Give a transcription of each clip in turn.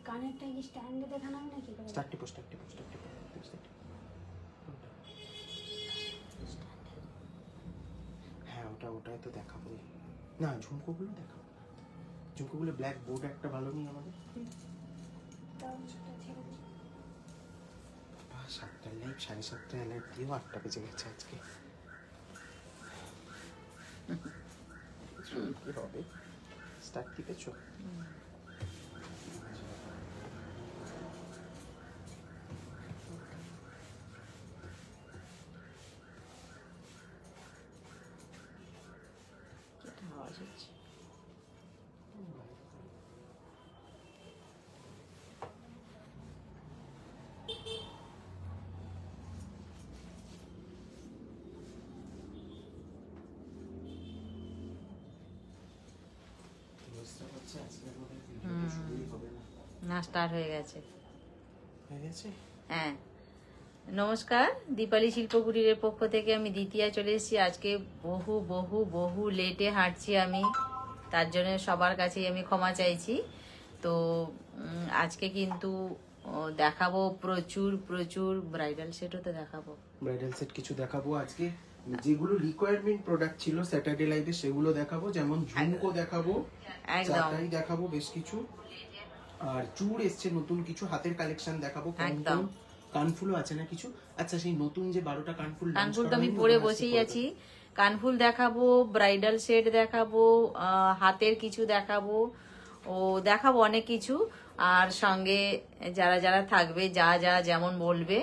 কানেরটা কি স্ট্যান্ডে দেখানো হবে নাকি? স্টার্ট টিপো। হ্যাঁ ওটাই তো দেখাবো না, ঝুমকোগুলো দেখাবো। ঝুমকোগুলো ব্ল্যাক বোর্ড একটা ভালো নেই আমাদের। বাহ, 7টার লাইভ 7:30 অ্যালার্ট দিয়েও 8টা বেজে গেছে আজকে। কি হবে? স্টার্ট টিপেছো? আওয়াজ হচ্ছে। না, স্টার্ট হয়ে গেছে। হ্যাঁ, নমস্কার। দীপালি শিল্পকুটিরের পক্ষ থেকে আমি দ্বিতীয়া চলে এসেছি। আজকে বহু বহু বহু লেটে হাঁটছি আমি, তার জন্য সবার কাছেই আমি ক্ষমা চাইছি। তো আজকে কিন্তু দেখাবো প্রচুর প্রচুর ব্রাইডাল সেটও তো দেখাবো। ব্রাইডাল সেট কিছু দেখাবো আজকে, যেগুলো রিকোয়ারমেন্ট প্রোডাক্ট ছিল স্যাটারডে লাইভে সেগুলো দেখাবো। যেমন ঝুমকো দেখাবো, চাটাই দেখাবো বেশ কিছু, আর চূড় এসছে নতুন কিছু, হাতের কালেকশন দেখাবো, কানফুলও আছে না কিছু। আচ্ছা, সেই নতুন যে 12টা কানফুল তো আমি পরে বসেই আছি। কানফুল দেখাবো, ব্রাইডাল সেট দেখাবো, হাতের কিছু দেখাবো, দেখাবো অনেক কিছু। আর সঙ্গে যারা যারা থাকবে, যা যা যেমন বলবে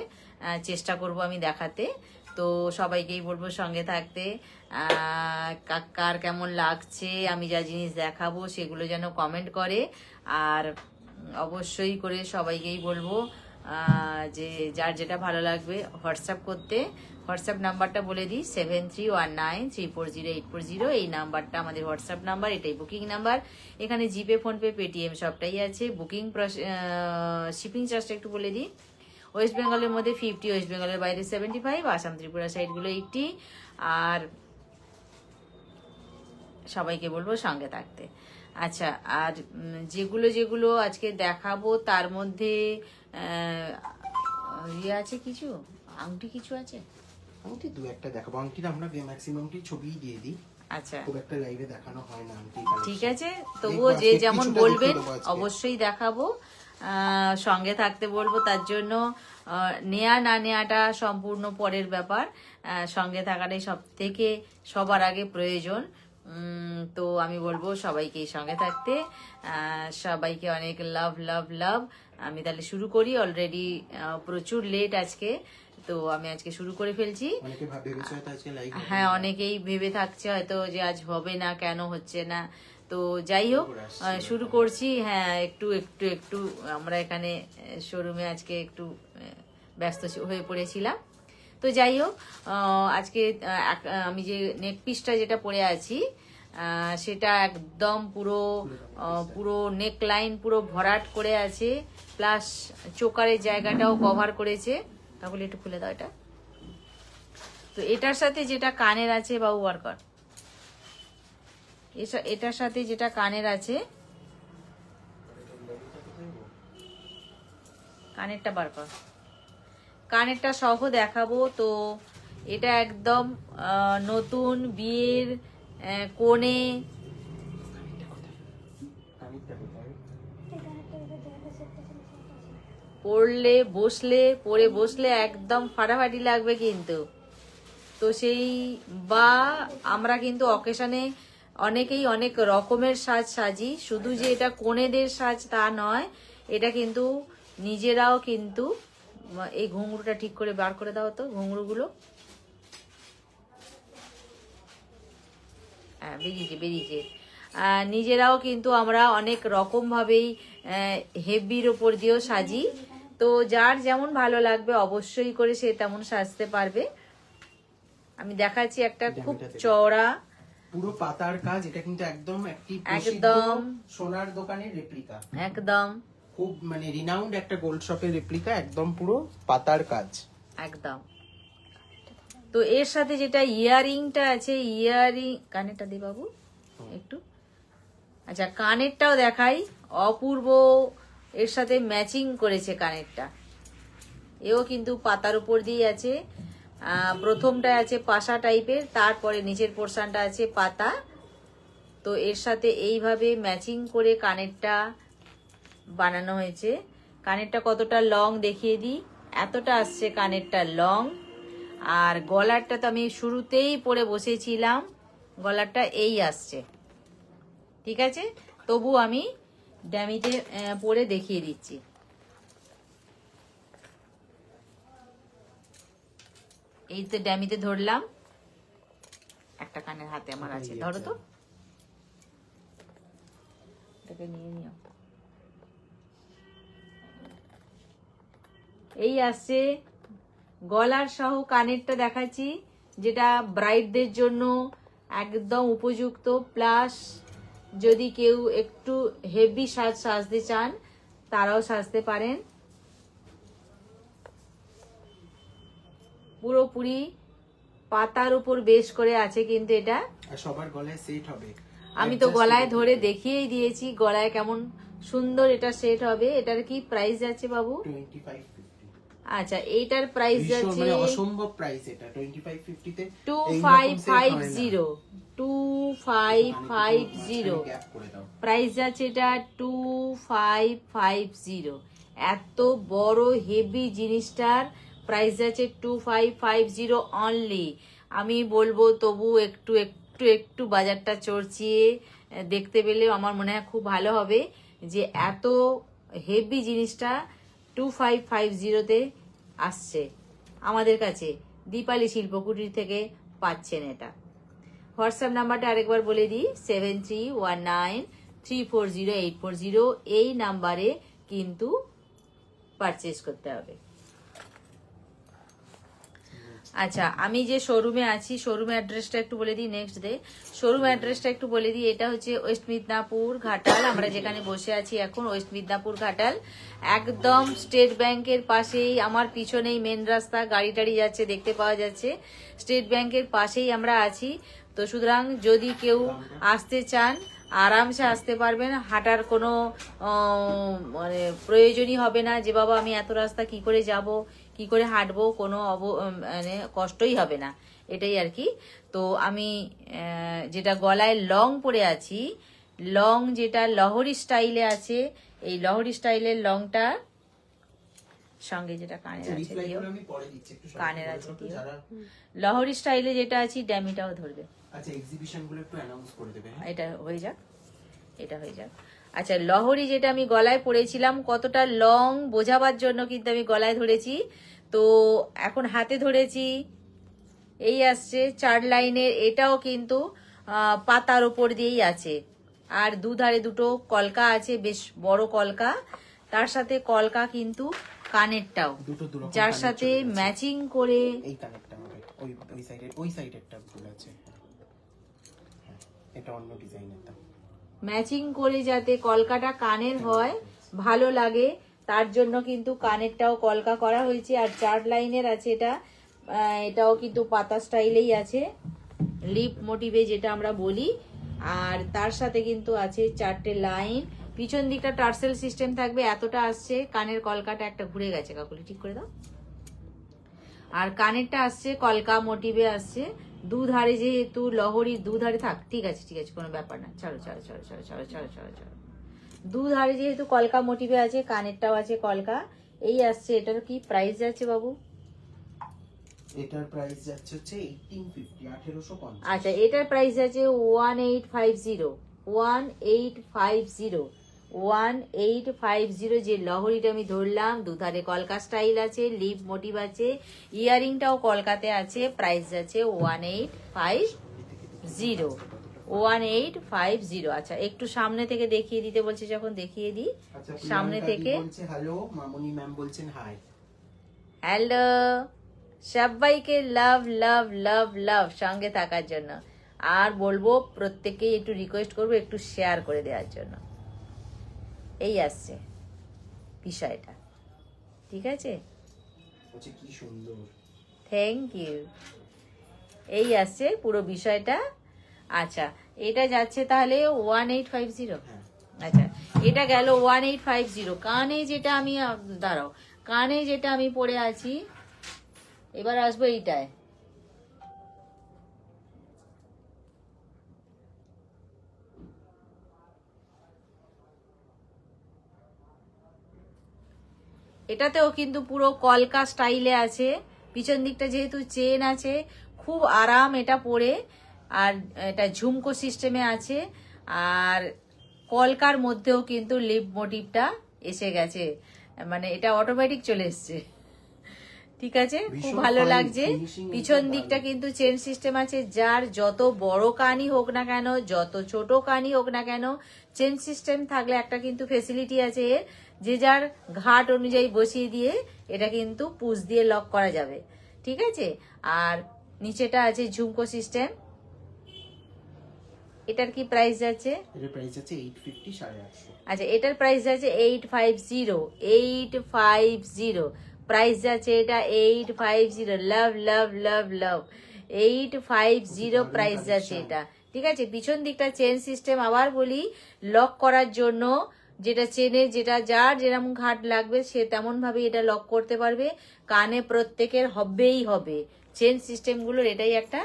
চেষ্টা করব আমি দেখাতে। তো সবাইকেই বলবো সঙ্গে থাকতে। কার কেমন লাগছে আমি যা জিনিস দেখাবো সেগুলো যেন কমেন্ট করে। আর অবশ্যই করে সবাইকেই বলবো যে যার যেটা ভালো লাগবে হোয়াটসঅ্যাপ করতে। হোয়াটসঅ্যাপ নাম্বারটা বলে দিই, 7319340840। এই নাম্বারটা আমাদের হোয়াটসঅ্যাপ নাম্বার, এটাই বুকিং নাম্বার। এখানে জিপে, ফোনপে, পেটিএম সবটাই আছে। বুকিং শিপিং চার্জটা একটু বলে দিই। ওয়েস্ট বেঙ্গলের মধ্যে 50, ওয়েস্ট বেঙ্গলের বাইরে 75, আসাম ত্রিপুরা সাইডগুলো 80। আর সবাইকে বলবো সঙ্গে থাকতে। আচ্ছা, আর যেগুলো যেগুলো আজকে দেখাবো তার মধ্যে ইয়ে আছে কিছু, আংটি কিছু আছে। আংটি দু একটা দেখাবো। আংটির আমরা ম্যাক্সিমামটি ছবিই দিয়ে দিই। আচ্ছা, খুব একটা লাইভে দেখানো হয় না আংটি। ঠিক আছে, তবুও যে যেমন বলবেন অবশ্যই দেখাবো। সঙ্গে থাকতে বলবো। তার জন্য নেয়া না নেয়াটা সম্পূর্ণ পরের ব্যাপার। সঙ্গে থাকাটাই সবার আগে প্রয়োজন। তো আমি বলবো সবাইকে সঙ্গে থাকতে। সবাইকে অনেক লাভ লাভ লাভ। আমি তাহলে শুরু করি। অলরেডি প্রচুর লেট আজকে, তো আমি আজকে শুরু করে ফেলছি। হ্যাঁ, অনেকেই ভেবে থাকছে হয়তো যে আজ হবে না, কেন হচ্ছে না। তো যাই হোক, শুরু করছি। হ্যাঁ, একটু একটু একটু আমরা এখানে শোরুমে আজকে একটু ব্যস্ত হয়ে পড়েছিলাম। তো যাই হোক, আজকে আমি যে নেক পিসটা যেটা পরে আছি সেটা একদম পুরো নেক লাইন পুরো ভরাট করে আছে, প্লাস চোকারের জায়গাটাও কভার করেছে। তাহলে একটু খুলে দাও এটা। তো এটার সাথে যেটা কানের আছে, বাবু বার কর, এটার সাথে যেটা কানের আছে, কানেরটা বার কর, কানেরটা সহ দেখাবো। তো এটা একদম নতুন বিয়ের কোণে পরে বসলে একদম ফাটাফাটি লাগবে কিন্তু। তো সেই আমরা কিন্তু অকেশনে অনেকেই অনেক রকমের সাজ সাজি, শুধু যে এটা কোণেদের সাজ তা নয়, এটা কিন্তু নিজেরাও কিন্তু এই ঘুঙরুটা ঠিক করে বার করে দাও তো, ঘুঙরুগুলো। হ্যাঁ, বেরিয়েছে। নিজেরাও কিন্তু আমরা অনেক রকম ভাবেই হেভির ওপর দিয়েও সাজি। তো যার যেমন ভালো লাগবে অবশ্যই করে সে তেমন সাজতে পারবে। আমি দেখাচ্ছি একটা খুব চওড়া পুরো পাতার কাজ। এটা কিন্তু একদম সোনার দোকানের রেপ্লিকা, একদম খুব মানে রিনাউন্ড একটা গোল্ড শপের রেপ্লিকা, একদম পুরো পাতার কাজ একদম। তো এর সাথে যেটা ইয়ারিংটা আছে, কানেরটা দে বাবু একটু। আচ্ছা, কানেরটাও দেখাই। অপূর্ব এর সাথে ম্যাচিং করেছে কানেরটা। এও কিন্তু পাতার উপর দিয়ে আছে। প্রথমটা আছে পাশা টাইপের, তারপরে নিচের পোর্শনটা আছে পাতা। তো এর সাথে এইভাবে ম্যাচিং করে কানেরটা বানানো হয়েছে। কানেরটা কতটা লং দেখিয়ে দিই, এতটা আসছে কানেরটা লং। আর গলারটা তো আমি শুরুতেই পরে বসেছিলাম, গলারটা এই আসছে, ঠিক আছে। তবু আমি ড্যামিতে পরে দেখিয়ে দিচ্ছি। এই তো ড্যামিতে ধরলাম, একটা কানের হাতে আমার আছে, ধরো তো, এটাকে নিয়ে নিও। এই আসছে গলার সহ কানেরটা দেখাচ্ছি, যেটা ব্রাইডদের জন্য একদম উপযুক্ত। প্লাস যদি কেউ একটু হেভি সাজতে চান তারাও সাজতে পারেন। পুরোপুরি পাতার উপর বেশ করে আছে কিন্তু এটা। সবার গলায় সেট হবে। আমি তো গলায় ধরে দেখিয়েই দিয়েছি গলায় কেমন সুন্দর এটা সেট হবে। এটার কি প্রাইস যাচ্ছে বাবু? 2550। আচ্ছা, এইটার প্রাইস যাচ্ছে মানে অসম্ভব প্রাইস। এটা 2550 তে 2550 2550 প্রাইস যাচ্ছে এটা 2550। এত বড় হেভি জিনিসটার প্রাইস যাচ্ছে 2550 অনলি। আমি বলবো তবু একটু একটু একটু বাজারটা চড়চিয়ে দেখতে পেলে আমার মনে হয় খুব ভালো হবে, যে এত হেভি জিনিসটা 2550 আসছে আমাদের কাছে। দীপালি শিল্পকুটির থেকে পাচ্ছেন এটা। হোয়াটসঅ্যাপ নাম্বারটা আরেকবার বলে দিই, 7319340840। এই নাম্বারে কিন্তু পারচেজ করতে হবে। আচ্ছা, আমি যে শোরুমে আছি, শোরুমের অ্যাড্রেসটা একটু বলে দিই। নেক্সট ডে শোরুম অ্যাড্রেসটা একটু বলে দিই। এটা হচ্ছে ওয়েস্ট মিদনাপুর ঘাটাল। আমরা যেখানে বসে আছি এখন ওয়েস্ট মিদনাপুর ঘাটাল, একদম স্টেট ব্যাংকের পাশেই। আমার পিছনেই মেন রাস্তা, গাড়ি টাড়ি যাচ্ছে দেখতে পাওয়া যাচ্ছে। স্টেট ব্যাংকের পাশেই আমরা আছি। তো সুতরাং যদি কেউ আসতে চান আরামসে আসতে পারবেন। হাঁটার কোনো মানে প্রয়োজনই হবে না যে বাবা আমি এত রাস্তা কি করে যাব, কি করে হাঁটবো, কোনো মানে কষ্টই হবে না, এটাই আর কি। তো আমি যেটা গলায় লং পরে আছি, লং যেটা লহরি স্টাইলে আছে, এই লহরি স্টাইলের লংটা সঙ্গে যেটা কানের আছে দিও, কানের আছে দিও। লহরি স্টাইলে যেটা আছে ড্যামিটাও ধরবে। আচ্ছা, এক্সিবিশন গুলো একটু অ্যানাউন্স করে দেবে। এটা হয়ে যাক, এটা হয়ে যাক। আচ্ছা, লহরি যেটা আমি গলায় পরেছিলাম, কতটা লং বোঝাবার জন্য কিন্তু আমি গলায় ধরেছি। তো এখন হাতে ধরেছি, এই আসছে 4 লাইনের। এটাও কিন্তু পাতার ওপর দিয়েই আছে। আর দুধারে দুটো কলকা আছে, বেশ বড় কলকা। তার সাথে কলকা কিন্তু কানেরটাও, যার সাথে ম্যাচিং করে এই কানেরটা হবে। ওই সাইডেরটা ভুল আছে, এটা অন্য ডিজাইনেরটা। ম্যাচিং করে যাতে কলকাটা কানের হয়, ভালো লাগে, তার জন্য কিন্তু কানেরটাও কলকা করা হয়েছে। আর 4 লাইনের আছে এটা। এটাও কিন্তু পাতা স্টাইলেই আছে, লিপ মোটিভে যেটা আমরা বলি। আর তার সাথে কিন্তু আছে 4টে লাইন। পিছন দিকটা টার্সেল সিস্টেম থাকবে, এতটা আসছে। কানের কলকাটা একটা ঘুরে গেছে, কাকুলি ঠিক করে দাও। আর কানেরটা আসছে কলকা মোটিভে আসছে। দুধারে যেহেতু লহরির দুধারে থাক, ঠিক আছে ঠিক আছে, কোনো ব্যাপার না, ছাড়ো ছাড়ো ছাড়ো ছাড়ো ছাড়ো ছাড়ো ছাড়ো ছাড়ো। দুধারে যেহেতু কলকা মোটিভে আছে, কানেরটাও আছে কলকা। এই আসছে। এটার কি প্রাইস যাচ্ছে বাবু? এটার প্রাইস যাচ্ছে হচ্ছে 1850। আচ্ছা, এটার প্রাইস যাচ্ছে 1850। 1850 যে লহরিটা আমি ধরলাম, দুধারে কলকা স্টাইল আছে, লিপ মোটিভ আছে, ইয়ারিংটাও কলকাতে আছে। প্রাইস যাচ্ছে 1850। আচ্ছা, একটু সামনে থেকে দেখিয়ে দিতে বলছে, যখন দেখিয়ে দিই সামনে থেকে। হ্যালো, মামুনি ম্যাম বলছেন হাই। হ্যালো, সবাইকে লাভ লাভ লাভ লাভ সঙ্গে থাকার জন্য। আর বলবো প্রত্যেককেই একটু রিকোয়েস্ট করবো একটু শেয়ার করে দেওয়ার জন্য। এই আসছে বিষয়টা, ঠিক আছে? কি সুন্দর, থ্যাংক ইউ। এই আসছে পুরো বিষয়টা। আচ্ছা, এটা যাচ্ছে তাহলে 1850। আচ্ছা, এটা গেল 1850। কানে যেটা আমি দাঁড়াও, কানে যেটা আমি পরে আছি, এবার আসবো এইটায়। এটাতেও কিন্তু পুরো কলকা স্টাইলে আছে, পিছন দিকটা যেহেতু চেন আছে, খুব আরাম এটা পরে। আর এটা ঝুমকো সিস্টেমে আছে, আর কলকার মধ্যেও কিন্তু লিপ মোটিভটা এসে গেছে, মানে এটা অটোমেটিক চলে এসছে। ঠিক আছে, খুব ভালো লাগছে। পিছন দিকটা কিন্তু চেন সিস্টেম আছে, যার যত বড় কানই হোক না কেন, যত ছোট কানই হোক না কেন, চেন সিস্টেম থাকলে একটা কিন্তু ফেসিলিটি আছে, যে যার ঘাট অনুযায়ী বসিয়ে দিয়ে এটা কিন্তু পুশ দিয়ে লক করা যাবে। ঠিক আছে, আর নিচেটা আছে ঝুমকো সিস্টেম। এটার কি প্রাইস যাচ্ছে? এর প্রাইস আছে 850, 850। আচ্ছা, এটার প্রাইস যাচ্ছে 850 প্রাইস যাচ্ছে এটা 850। লাভ লাভ লাভ লাভ, 850 প্রাইস যাচ্ছে এটা। ঠিক আছে, পিছন দিকটা চেন সিস্টেম, আবার বলি, লক করার জন্য যেটা চেনে, যেটা যার যেরকম ঘাট লাগবে সে তেমন ভাবে এটা লক করতে পারবে। কানে প্রত্যেকের হবেই হবে, চেন সিস্টেম গুলোর এটাই একটা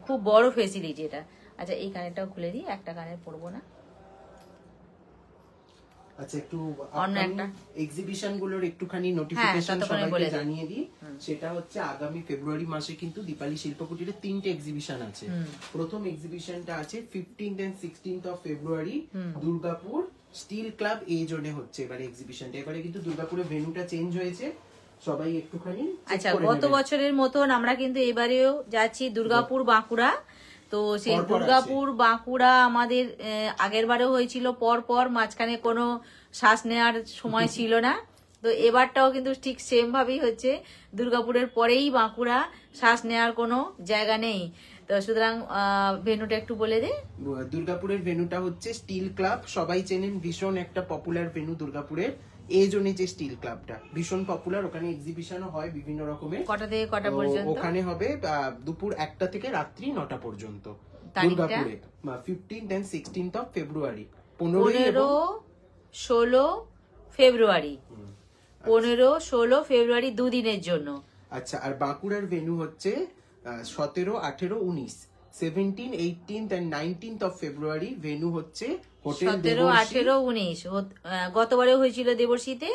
খুব বড় ফেসিলিটি এটা। আচ্ছা, এই কানেরটাও খুলে দিই, একটা কানের পরবো না। আচ্ছা, একটু এক্সিবিশন গুলোর একটুখানি নোটিফিকেশন সবাইকে জানিয়ে দিই। সেটা হচ্ছে আগামী ফেব্রুয়ারি মাসে কিন্তু দীপালি শিল্পকুটিরে 3টে এক্সিবিশন আছে। প্রথম এক্সিবিশনটা আছে 15th and 16th of February, Durgapur steel club এ জোনে হচ্ছে এবারে এক্সিবিশনটা। এবারে কিন্তু দুর্গাপুরের ভেন্যুটা চেঞ্জ হয়েছে, সবাই একটুখানি। আচ্ছা, গত বছরের মতন আমরা কিন্তু এবারেও যাচ্ছি দুর্গাপুর বাঁকুড়া। তো সেই দুর্গাপুর বাঁকুড়া আমাদের আগের বারেও হয়েছিল পর পর, মাঝখানে কোনো শ্বাস নেওয়ার সময় ছিল না। তো এবারটাও কিন্তু ঠিক সেম ভাবেই হচ্ছে, দুর্গাপুরের পরেই বাঁকুড়া, শ্বাস নেওয়ার কোনো জায়গা নেই। তো সুতরাং ভেন্যুটা একটু বলে দে। দুর্গাপুরের ভেন্যুটা হচ্ছে স্টিল ক্লাব, সবাই চেনেন, ভীষণ একটা পপুলার ভেন্যু দুর্গাপুরের। এই জন্য যে স্টিল ক্লাবটা ভীষণ পপুলার, ওখানে এক্সিবিশনও হয় বিভিন্ন রকমের। কটা থেকে কটা পর্যন্ত? ওখানে হবে দুপুর 1টা থেকে রাত্রি 9টা পর্যন্ত দুর্গাপুরে। 15th and 16th of ফেব্রুয়ারি, 15-16 ফেব্রুয়ারি, 15-16 ফেব্রুয়ারি, দুদিনের জন্য। আচ্ছা, আর বাঁকুড়ার ভেন্যু হচ্ছে 17, 18, 19, 17, 18th and 19th of February. Venue হচ্ছে 17, 18, 19। গতবারেও হয়েছিল দেবর্ষীতে,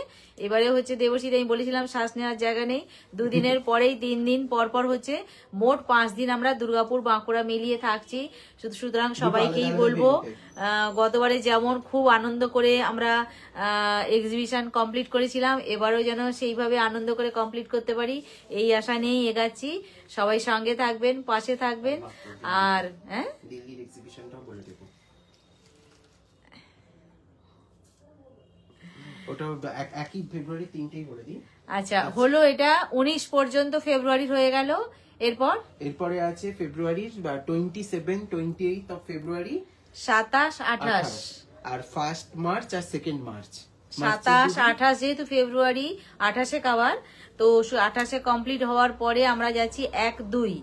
এবারে হচ্ছে দেবর্ষীতে। আমি বলেছিলাম শ্বাস নেওয়ার জায়গা নেই, দুদিনের পরেই 3 দিন পর পর হচ্ছে, মোট 5 দিন আমরা দুর্গাপুর বাঁকুড়া মিলিয়ে থাকছি। সুতরাং সবাইকেই বলবো, গতবারে যেমন খুব আনন্দ করে আমরা এক্সিবিশন কমপ্লিট করেছিলাম, এবারও যেন সেইভাবে আনন্দ করে কমপ্লিট করতে পারি, এই আশা নিয়েই এগাচ্ছি। সবাই সঙ্গে থাকবেন, পাশে থাকবেন। আর দিল্লির এক্সিবিশনটাও বলে দেব, ওটা একই ফেব্রুয়ারি, 3টেই বলে দিই। আচ্ছা, হলো এটা 19 পর্যন্ত ফেব্রুয়ারির হয়ে গেল। এরপরে আছে ফেব্রুয়ারির 27, 28 of ফেব্রুয়ারি, 27, 28, আর 1 মার্চ আর 2 মার্চ। 27, 28 যেহেতু ফেব্রুয়ারি, 28-এ কভার, তো 28-এ কমপ্লিট হওয়ার পরে আমরা যাচ্ছি 1-2,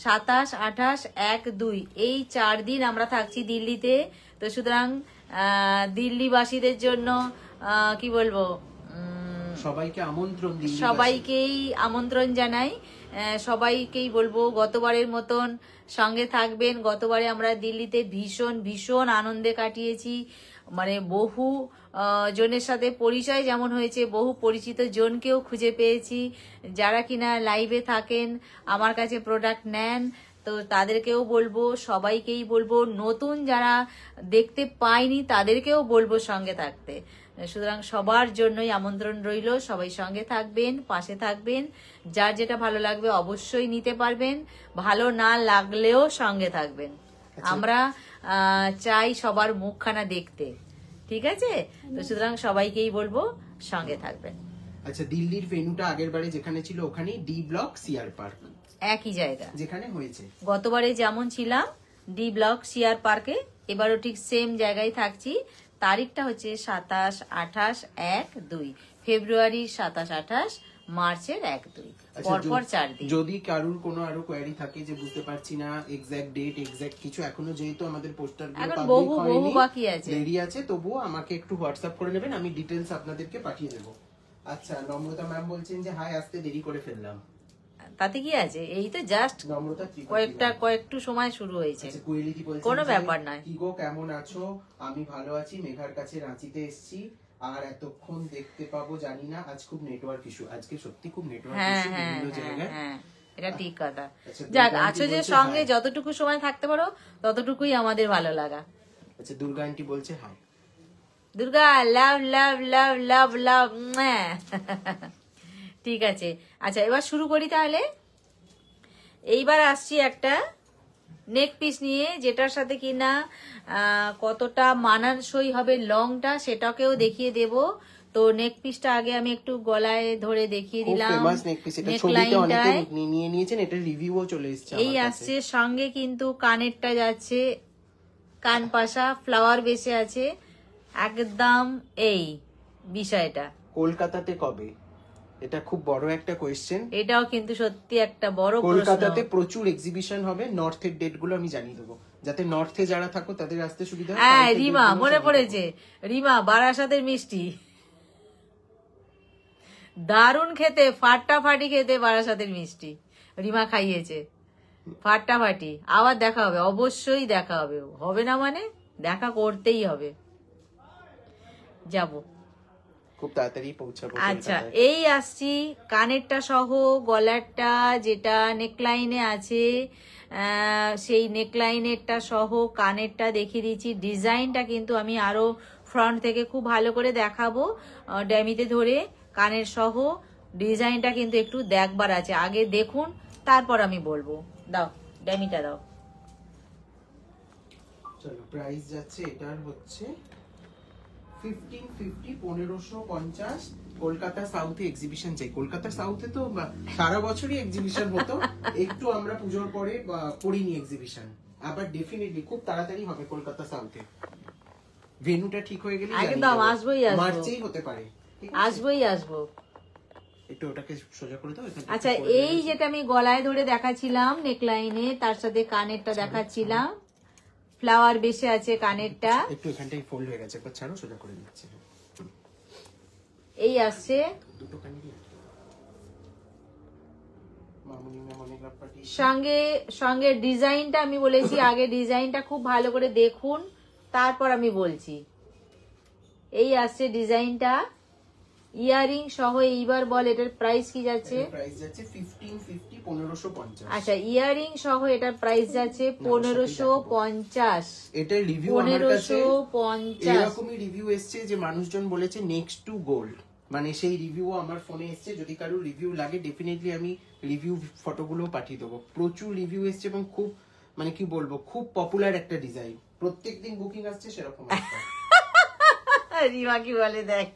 27, 28, 1-2, এই 4 দিন আমরা থাকছি দিল্লিতে। তো সুতরাং দিল্লিবাসীদের জন্য কি বলবো, সবাইকে আমন্ত্রণ, সবাইকেই আমন্ত্রণ জানাই। সবাইকেই বলবো গতবারের মতন সঙ্গে থাকবেন। গতবারে আমরা দিল্লিতে ভীষণ ভীষণ আনন্দে কাটিয়েছি, মানে বহু জনের সাথে পরিচয় যেমন হয়েছে, বহু পরিচিত জনকেও খুঁজে পেয়েছি, যারা কিনা লাইভে থাকেন, আমার কাছে প্রোডাক্ট নেন। তো তাদেরকেও বলবো, সবাইকেই বলবো, নতুন যারা দেখতে পাইনি তাদেরকেও বলবো সঙ্গে থাকতে। সুতরাং সবার জন্যই আমন্ত্রণ রইল, সবাই সঙ্গে থাকবেন, পাশে থাকবেন। যার যেটা ভালো লাগবে অবশ্যই নিতে পারবেন, ভালো না লাগলেও সঙ্গে থাকবেন। আমরা চাই সবার মুখখানা দেখতে, ঠিক আছে? তো সুতরাং সবাইকেই বলবো সঙ্গে থাকবেন। আচ্ছা, দিল্লির ভেন্যুটা আগের বারে যেখানে ছিল ওখানেই, ডি ব্লক সিআর পার্ক, একই জায়গা যেখানে হয়েছে গতবারে যেমন ছিলাম ডি ব্লক সিআর পার্কে, এবারও ঠিক সেম জায়গায় থাকছি। তারিখটা হচ্ছে 27, 28, 1-2 ফেব্রুয়ারি, 27, 28 মার্চের 1-2 আচ্ছা, পরপর 4 দিন। যদি কারুর কোনো আরো কোয়ারি থাকে যে বুঝতে পারছি না এক্সাক্ট ডেট এক্সাক্ট কিছু, এখনো যেহেতু আমাদের পোস্টার এখন বহু বাকি আছে, দেরি আছে, তবুও আমাকে একটু হোয়াটসঅ্যাপ করে নেবেন, আমি ডিটেলস আপনাদেরকে পাঠিয়ে দেবো। আচ্ছা, নম্রতা ম্যাম বলছেন যে হাই, আসতে দেরি করে ফেললাম। তাতে কি আছে, এই তো জাস্ট নম্রতা ত্রিপাঠী কয়েকটু সময় শুরু হয়েছে, আচ্ছা, কোয়েলিটি বলছেন কোনো যে, ব্যাপার নয়। কি গো কেমন আছো? আমি ভালো আছি, মেঘার কাছে রাঁচিতে এসেছি, আর এতক্ষণ দেখতে পাবো জানি না, আজ খুব নেটওয়ার্ক ইস্যু, আজকে সত্যি খুব নেটওয়ার্ক হ্যাঁ ইস্যু হ্যাঁ বিভিন্ন জায়গায়। হ্যাঁ, এটা ঠিক কথা। আচ্ছা, যাক, দুর্গা আছো আন্টি যে বলছে সঙ্গে হাই। যতটুকু সময় থাকতে পারো ততটুকুই আমাদের ভালো লাগা। আচ্ছা, দুর্গা আন্টি বলছে হাই। দুর্গা লাভ লাভ লাভ লাভ লাভ। ঠিক আছে, আচ্ছা এবার শুরু করি তাহলে। এইবার আসছি একটা নেক পিস নিয়ে, যেটার সাথে কিনা কতটা মানানসই হবে লংটা সেটাকেও দেখিয়ে দেব। তো নেক পিসটা আগে আমি একটু গলায় ধরে দেখিয়ে দিলাম। ফেমাস নেক পিস, এটা ছবিতে অনেকে নিয়ে নিয়েছেন, এটা রিভিউও চলে এসেছে এই আসছে সঙ্গে, কিন্তু কানেরটা যাচ্ছে কান পাশা, ফ্লাওয়ার বেসে আছে একদম। এই বিষয়টা কলকাতাতে কবে? এটা খুব বড় একটা কোয়েশ্চেন। এটাও কিন্তু সত্যি একটা বড় প্রশ্ন। কলকাতাতে প্রচুর এক্সিবিশন হবে, নর্থের ডেট গুলো আমি জানিয়ে দেবো, যাতে নর্থে যারা থাকো তাদের আসতে সুবিধা হয়। হ্যাঁ, রিমা মনে পড়েছে, রিমা বারাসাতের মিষ্টি দারুণ খেতে, ফাটাফাটি খেতে বারাসাতের মিষ্টি, রিমা খাইয়েছে ফাটাফাটি। আবার দেখা হবে, অবশ্যই দেখা হবে, হবে না মানে দেখা করতেই হবে, যাব খুব তাড়াতাড়ি পৌঁছাবো। আচ্ছা, এই আসছি কানেরটা সহ, গলারটা যেটা নেকলাইনে আছে সেই নেকলাইনেরটা সহ কানেরটা দেখিয়ে দিচ্ছি। ডিজাইনটা কিন্তু আমি আরো ফ্রন্ট থেকে খুব ভালো করে দেখাবো, ড্যামিতে ধরে কানের সহ ডিজাইনটা কিন্তু একটু দেখবার আছে, আগে দেখুন তারপর আমি বলবো। দাও ড্যামিটা দাও। চলো, প্রাইস যাচ্ছে এটার হচ্ছে 1550 কলকাতা সাউথে এক্সিবিশন চাই। কলকাতা সাউথে তো সারা বছরই এক্সিবিশন হতো, একটু আমরা পুজোর পরে করিনি এক্সিবিশন, আবার ডেফিনেটলি খুব তাড়াতাড়ি হবে কলকাতা সাউথে। ভেন্যুটা ঠিক হয়ে গেলে একদম আসবোই, মার্চেই হতে পারে, আসবোই আসবো। একটু ওটাকে সোজা করে দাও। আচ্ছা, এই যেটা আমি গলায় ধরে দেখাচ্ছিলাম নেকলাইনে, তার সাথে কানেরটা দেখাচ্ছিলাম, ফ্লাওয়ার বেশে আছে কানেরটা, একটু এখানটাই ফোল্ড হয়ে গেছে, একবার ছাড়ো, সোজা করে দিচ্ছি। এই আসছে দুটো কানেরই মামুনি ম্যাম অনেক ব্যাপারটি সঙ্গে সঙ্গে ডিজাইনটা আমি বলেছি, আগে ডিজাইনটা খুব ভালো করে দেখুন তারপর আমি বলছি। এই আসছে ডিজাইনটা, ইয়ারিং সহ। এইবার বল এটার প্রাইস কি যাচ্ছে? প্রাইস যাচ্ছে 1550। আচ্ছা, ইয়ারিং সহ এটার প্রাইস যাচ্ছে 1550। এটার রিভিউ আমার কাছে 1550 এরকমই রিভিউ এসেছে যে মানুষজন বলেছে নেক্সট টু গোল্ড, মানে সেই রিভিউ আমার ফোনে এসেছে। যদি কারো রিভিউ লাগে ডেফিনেটলি আমি রিভিউ ফটোগুলো পাঠিয়ে দেবো। প্রচুর রিভিউ এসেছে এবং খুব, মানে কি বলবো, খুব পপুলার একটা ডিজাইন, প্রত্যেকদিন বুকিং আসছে সেরকম একটা। রিমা কি বলে দেখ,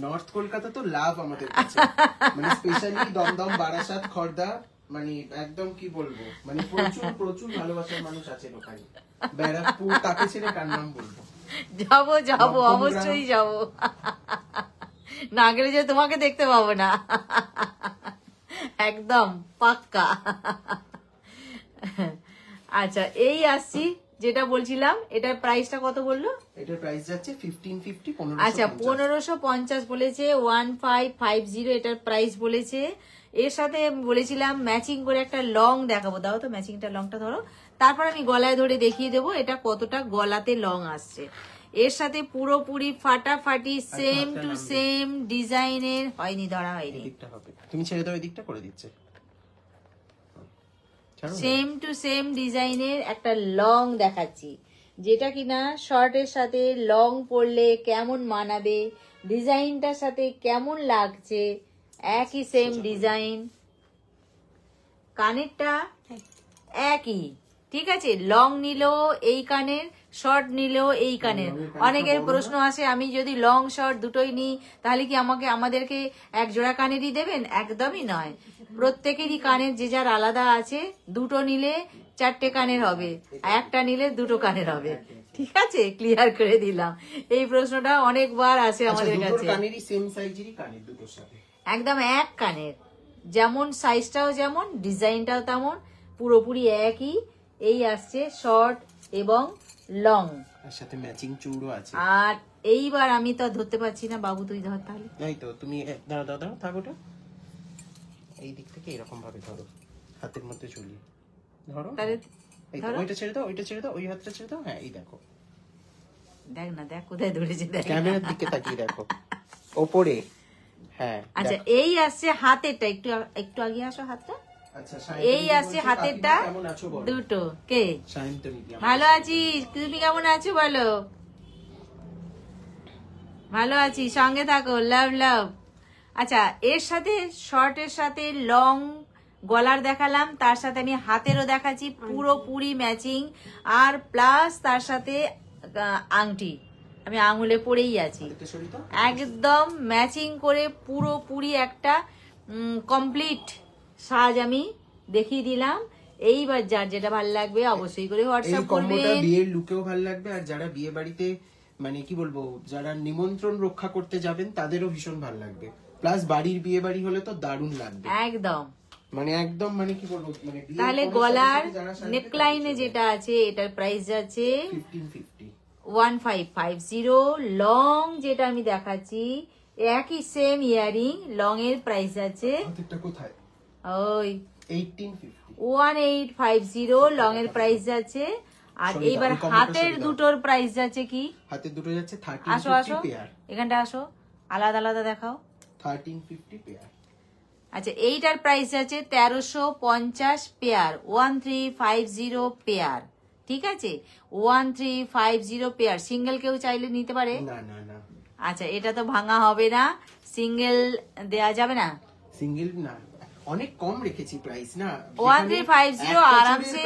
নর্থ কলকাতা তো লাভ আমাদের কাছে, মানে স্পেশালি দমদম, বারাসাত, খড়দা, মানে একদম কি বলবো, মানে প্রচুর প্রচুর ভালোবাসার মানুষ আছে ওখানে। ব্যারাকপুর, তাকে ছেড়ে কার নাম বলবো? যাবো যাবো, অবশ্যই যাবো, না গেলে যে তোমাকে দেখতে পাবো না, একদম পাক্কা। আচ্ছা, এই আসছি যেটা বলছিলাম, এটার প্রাইসটা কত বললো? এটার প্রাইস যাচ্ছে 1550। আচ্ছা, 1550 বলেছে, 1550 এটার প্রাইস বলেছে। এর সাথে বলেছিলাম ম্যাচিং করে একটা লং দেখাবো, দাও তো ম্যাচিংটা, লংটা ধরো, তারপর আমি গলায় ধরে দেখিয়ে দেবো এটা কতটা গলাতে লং আসছে। এর সাথে পুরোপুরি ফাটাফাটি সেম টু সেম ডিজাইনের, হয়নি ধরা হয়নি, তুমি ছেড়ে দাও, এই দিকটা করে দিচ্ছে, সেম টু সেম ডিজাইনের একটা লং দেখাচ্ছি, যেটা কিনা শর্টের সাথে লং পরলে কেমন মানাবে, ডিজাইনটার সাথে কেমন লাগছে, একই সেম ডিজাইন, কানেরটা একই, ঠিক আছে, লং নিলেও এই কানের, শর্ট নিলেও এই কানের। অনেকের প্রশ্ন আসে, আমি যদি লং শর্ট দুটোই নিই তাহলে কি আমাদেরকে এক জোড়া কানেরই দেবেন? একদমই নয়, প্রত্যেকেরই কানের যে যার আলাদা আছে, দুটো নিলে 4টে কানের হবে, একটা নিলে 2টো কানের হবে, ঠিক আছে, ক্লিয়ার করে দিলাম। এই প্রশ্নটা অনেকবার আসে আমাদের দুটোর কাছে। কানেরই সেম সাইজেরই কানের দুটোর সাথে একদম এক কানের, যেমন সাইজটাও যেমন, ডিজাইনটাও তেমন, পুরোপুরি একই। এই আসছে শর্ট এবং লং, আর সাথে ম্যাচিং চুড়ও আছে। আর এইবার আমি তো ধরতে পারছি না, বাবু তুই ধর তাহলে। এই তো তুমি দাঁড়া দাঁড়া দাঁড়া থাক, ওটা এই দিক থেকে এরকম ভাবে ধরো, হাতের মধ্যে ঝুলিয়ে ধরো। তাহলে এই তো, ওইটা ছেড়ে দাও, ওইটা ছেড়ে দাও, ওই হাতটা ছেড়ে দাও। হ্যাঁ এই দেখো, দেখ না, দেখ কোথায় ধরেছে, দেখ। ক্যামেরার দিকে তাকিয়ে দেখো, ওপরে। হ্যাঁ আচ্ছা, এই আসছে হাতেরটা, একটু একটু আগে আসো হাতটা। আচ্ছা, এই আসছে হাতেরটা দুটো। কে? ভালো আছিস, তুমি কেমন আছো বলো? ভালো আছি, সঙ্গে থাকো, লাভ লাভ। আচ্ছা, এর সাথে শর্টের সাথে লং গলার দেখালাম, তার সাথে আমি হাতেরও দেখাচ্ছি, পুরোপুরি ম্যাচিং, আর প্লাস তার সাথে আংটি আমি আঙুলে পরেই আছি, একদম ম্যাচিং করে পুরোপুরি একটা কমপ্লিট সাজ আমি দেখিয়ে দিলাম। এইবার যার যেটা ভালো লাগবে অবশ্যই করে হোয়াটসঅ্যাপ করবেন। বিয়ের লুকেও ভালো লাগবে, আর যারা বিয়ে বাড়িতে মানে কি বলবো, যারা নিমন্ত্রণ রক্ষা করতে যাবেন তাদেরও ভীষণ ভালো লাগবে। প্লাস বাড়ির বিয়ে বাড়ি হলে তো দারুণ লাগবে একদম, মানে একদম মানে কি বলবো, মানে তাহলে গলার নেকলাইনে যেটা আছে এটার প্রাইস আছে 1550। লং যেটা আমি দেখাচ্ছি একই সেম ইয়ারিং, লং এর প্রাইস আছে কোথায় ওই 1850 লং এর প্রাইস আছে। আর এইবার হাতের দুটোর প্রাইস যাচ্ছে কি? হাতের দুটো যাচ্ছে 1350 পেয়ার। এখানটা আসো, আলাদা আলাদা দেখাও। 1350 পেয়ার। আচ্ছা, এইটার প্রাইস আছে 1350 পেয়ার, 1350 পেয়ার। ঠিক আছে, 1350 পেয়ার। সিঙ্গেল কেউ চাইলে নিতে পারে? না না না। আচ্ছা, এটা তো ভাঙা হবে না, সিঙ্গেল দেয়া যাবে না? সিঙ্গেল না, অনেক কম রেখেছি প্রাইস না। 1350 আরামসে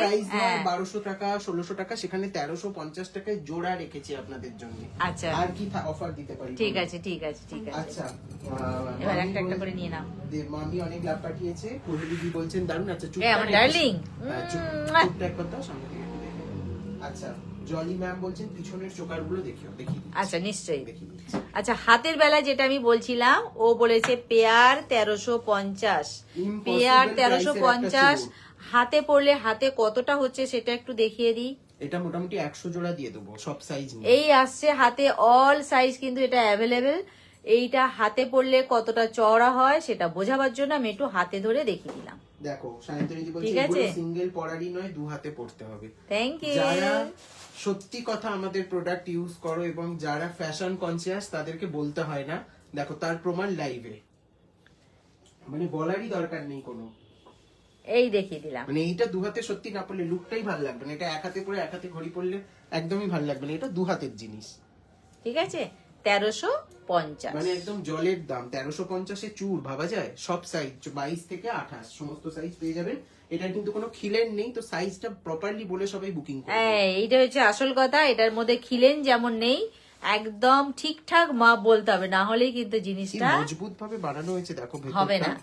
1200 টাকা 1600 টাকা, সেখানে 1350 টাকায় জোড়া রেখেছি আপনাদের জন্য। আচ্ছা, আর কি অফার দিতে পারি? ঠিক আছে ঠিক আছে ঠিক আছে। আচ্ছা, এবার একটা একটা করে নিয়ে নাও। মামি অনেক লাভ পাঠিয়েছে, কোহেলিদি বলছেন দারুন। আচ্ছা, এই আমার ডার্লিং, চুপটা এক কথা সামনে থেকে একটু দেখে। আচ্ছা, জলি ম্যাম বলছেন পিছনের চোকারগুলো দেখিও, দেখি। আচ্ছা, নিশ্চয়ই দেখি। আচ্ছা, হাতের বেলায় যেটা আমি বলছিলাম, ও বলেছে পেয়ার 1350, পেয়ার 1350। হাতে পড়লে হাতে কতটা হচ্ছে সেটা একটু দেখিয়ে দিই। এটা মোটামুটি 100 জোড়া দিয়ে দেবো, সব সাইজ নিয়ে। এই আসছে হাতে অল সাইজ, কিন্তু এটা অ্যাভেলেবেল। এইটা হাতে পড়লে কতটা চওড়া হয় সেটা বোঝাবার জন্য আমি একটু হাতে ধরে দেখিয়ে দিলাম। দেখো, সায়ন্তনীদি বলছে এগুলো সিঙ্গেল পরারই নয়, দু হাতে পড়তে হবে। Thank you. যারা সত্যি কথা আমাদের প্রোডাক্ট ইউজ করো এবং যারা ফ্যাশন কনসিয়াস, তাদেরকে বলতে হয় না। দেখো, তার প্রমাণ লাইভে, মানে বলারই দরকার নেই কোনো। এই দেখিয়ে দিলাম, মানে এইটা দু হাতে সত্যি না পড়লে লুকটাই ভালো লাগবে না। এটা এক হাতে পরে এক হাতে ঘড়ি পড়লে একদমই ভালো লাগবে না। এটা দু হাতের জিনিস, ঠিক আছে। 1350 মানে একদম জলের দাম। 1350-এ চুড় ভাবা যায়? সব সাইজ 22 থেকে 28 সমস্ত সাইজ পেয়ে যাবেন। এটা কিন্তু কোনো খিলেন নেই, তো সাইজটা প্রপারলি বলে সবাই বুকিং করবে। এইটা হচ্ছে আসল কথা। এটার মধ্যে খিলেন যেমন নেই, একদম ঠিকঠাক মাপ বলতে হবে, না হলেই কিন্তু জিনিসটা মজবুত ভাবে বানানো হয়েছে। দেখো, হবে না।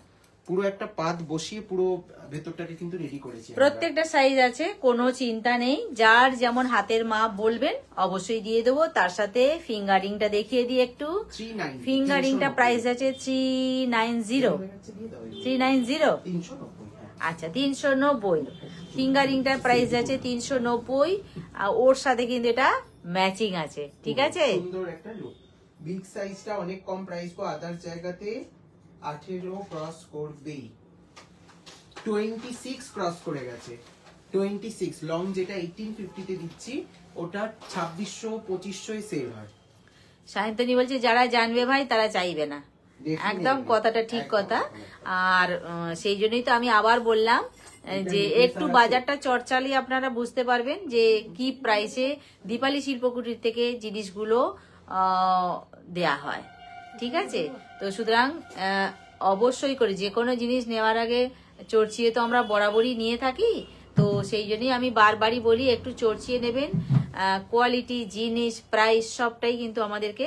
পুরো একটা পাত বসিয়ে পুরো ভেতরটাকে কিন্তু রেডি করেছি। প্রত্যেকটা সাইজ আছে, কোনো চিন্তা নেই। যার যেমন হাতের মাপ বলবেন অবশ্যই দিয়ে দেবো। তার সাথে ফিঙ্গারিংটা দেখিয়ে দিই একটু। ফিঙ্গারিংটা প্রাইস আছে 390। আচ্ছা, 390। ফিঙ্গারিংটার প্রাইস আছে 390, আর ওর সাথে কিন্তু এটা ম্যাচিং আছে। ঠিক আছে, সুন্দর একটা লুক। বিগ সাইজটা অনেক কম প্রাইস কো, আদার জায়গাতে 18 ক্রস করবেই, 26 ক্রস করে গেছে। 26 লং যেটা 1850 তে দিচ্ছি, ওটা 2600-2500 সেল হয়। সায়ন্তনী বলছে যারা জানবে ভাই তারা চাইবে না। একদম কথাটা ঠিক কথা। আর সেই জন্যই তো আমি আবার বললাম যে একটু বাজারটা চর্চালে আপনারা বুঝতে পারবেন যে কি প্রাইসে দীপালি শিল্পকুটির থেকে জিনিসগুলো দেয়া হয়। ঠিক আছে, তো সুতরাং অবশ্যই করে যে কোনো জিনিস নেওয়ার আগে চর্চিয়ে তো আমরা বরাবরই নিয়ে থাকি, তো সেই জন্যই আমি বারবারই বলি একটু চর্চিয়ে নেবেন। কোয়ালিটি, জিনিস, প্রাইস সবটাই কিন্তু আমাদেরকে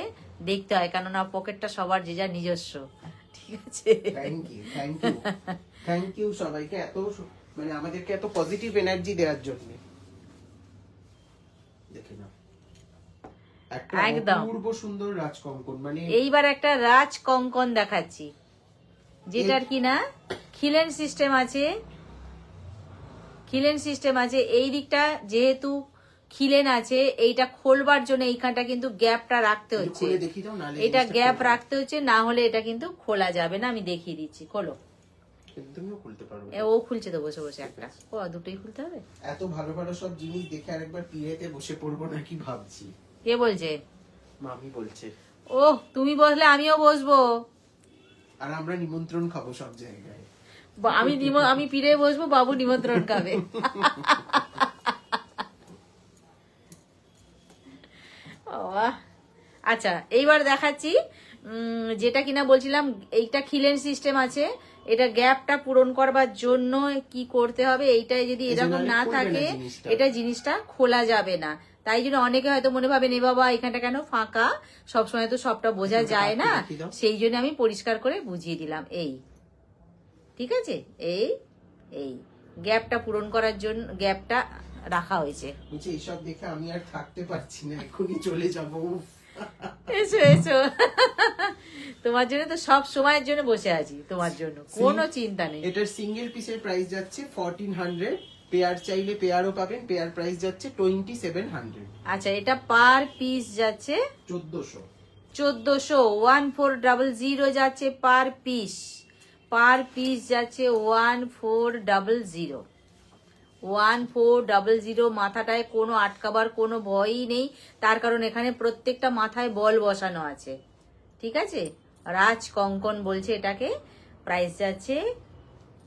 দেখতে হয়, কেননা পকেটটা সবার যে যার নিজস্ব। ঠিক আছে, থ্যাংক ইউ সবাইকে, এত মানে আমাদেরকে এত পজিটিভ এনার্জি দেওয়ার জন্য। দেখে নাও, একটা একদম। অপূর্ব সুন্দর রাজ কঙ্কন, মানে এইবার একটা রাজ কঙ্কন দেখাচ্ছি, যেটার কিনা খিলেন সিস্টেম আছে। খিলেন সিস্টেম আছে এই দিকটা, যেহেতু খিলেন আছে, এইটা খোলবার জন্য এইখানটা কিন্তু গ্যাপটা রাখতে একটু হচ্ছে, খুলে দেখিয়ে দাও, নাহলে এটা জিনিসটা গ্যাপ খুলবে না। রাখতে হচ্ছে, না হলে এটা কিন্তু খোলা যাবে না। আমি দেখিয়ে দিচ্ছি, খোলো। কিন্তু তুমিও খুলতে পারবে। ও খুলছে তো বসে বসে একটা, ও দুটোই খুলতে হবে। এত ভালো ভালো সব জিনিস দেখে আরেকবার পিড়েতে বসে পড়বো নাকি ভাবছি। কে বলছে? মামি বলছে। ও তুমি বসলে আমিও বসবো, আর আমরা নিমন্ত্রণ খাবো সব জায়গায়। আমি পিড়ে বসবো, বাবু নিমন্ত্রণ খাবে। আচ্ছা, এইবার দেখাচ্ছি যেটা কিনা বলছিলাম, এইটা খিলেন সিস্টেম আছে। এটা গ্যাপটা পূরণ করবার জন্য কি করতে হবে, এইটাই যদি এরকম না থাকে এটা জিনিসটা খোলা যাবে না। তাই জন্য অনেকে হয়তো মনে ভাবেন এ বাবা এখানটা কেন ফাঁকা, সবসময় তো সবটা বোঝা যায় না, সেই জন্য আমি পরিষ্কার করে বুঝিয়ে দিলাম। এই ঠিক আছে, এই গ্যাপটা পূরণ করার জন্য গ্যাপটা রাখা হয়েছে। এইসব দেখে আমি আর থাকতে পারছি না, এখনই চলে যাবো। এসো এসো, তোমার জন্য তো সব সময়ের জন্য বসে আছি, তোমার জন্য কোনো চিন্তা নেই। এটার সিঙ্গেল পিসের প্রাইস যাচ্ছে 1400, পেয়ার চাইলে পেয়ারও পাবেন, পেয়ার প্রাইস যাচ্ছে 2700। আচ্ছা, এটা পার পিস যাচ্ছে 1400। 1400 যাচ্ছে পার পিস। পার পিস যাচ্ছে 1400। 1400, মাথাটায় কোনো আটকাবার কোনো ভয়ই নেই, তার কারণ এখানে প্রত্যেকটা মাথায় বল বসানো আছে। ঠিক আছে, রাজ কঙ্কন বলছে এটাকে। প্রাইস যাচ্ছে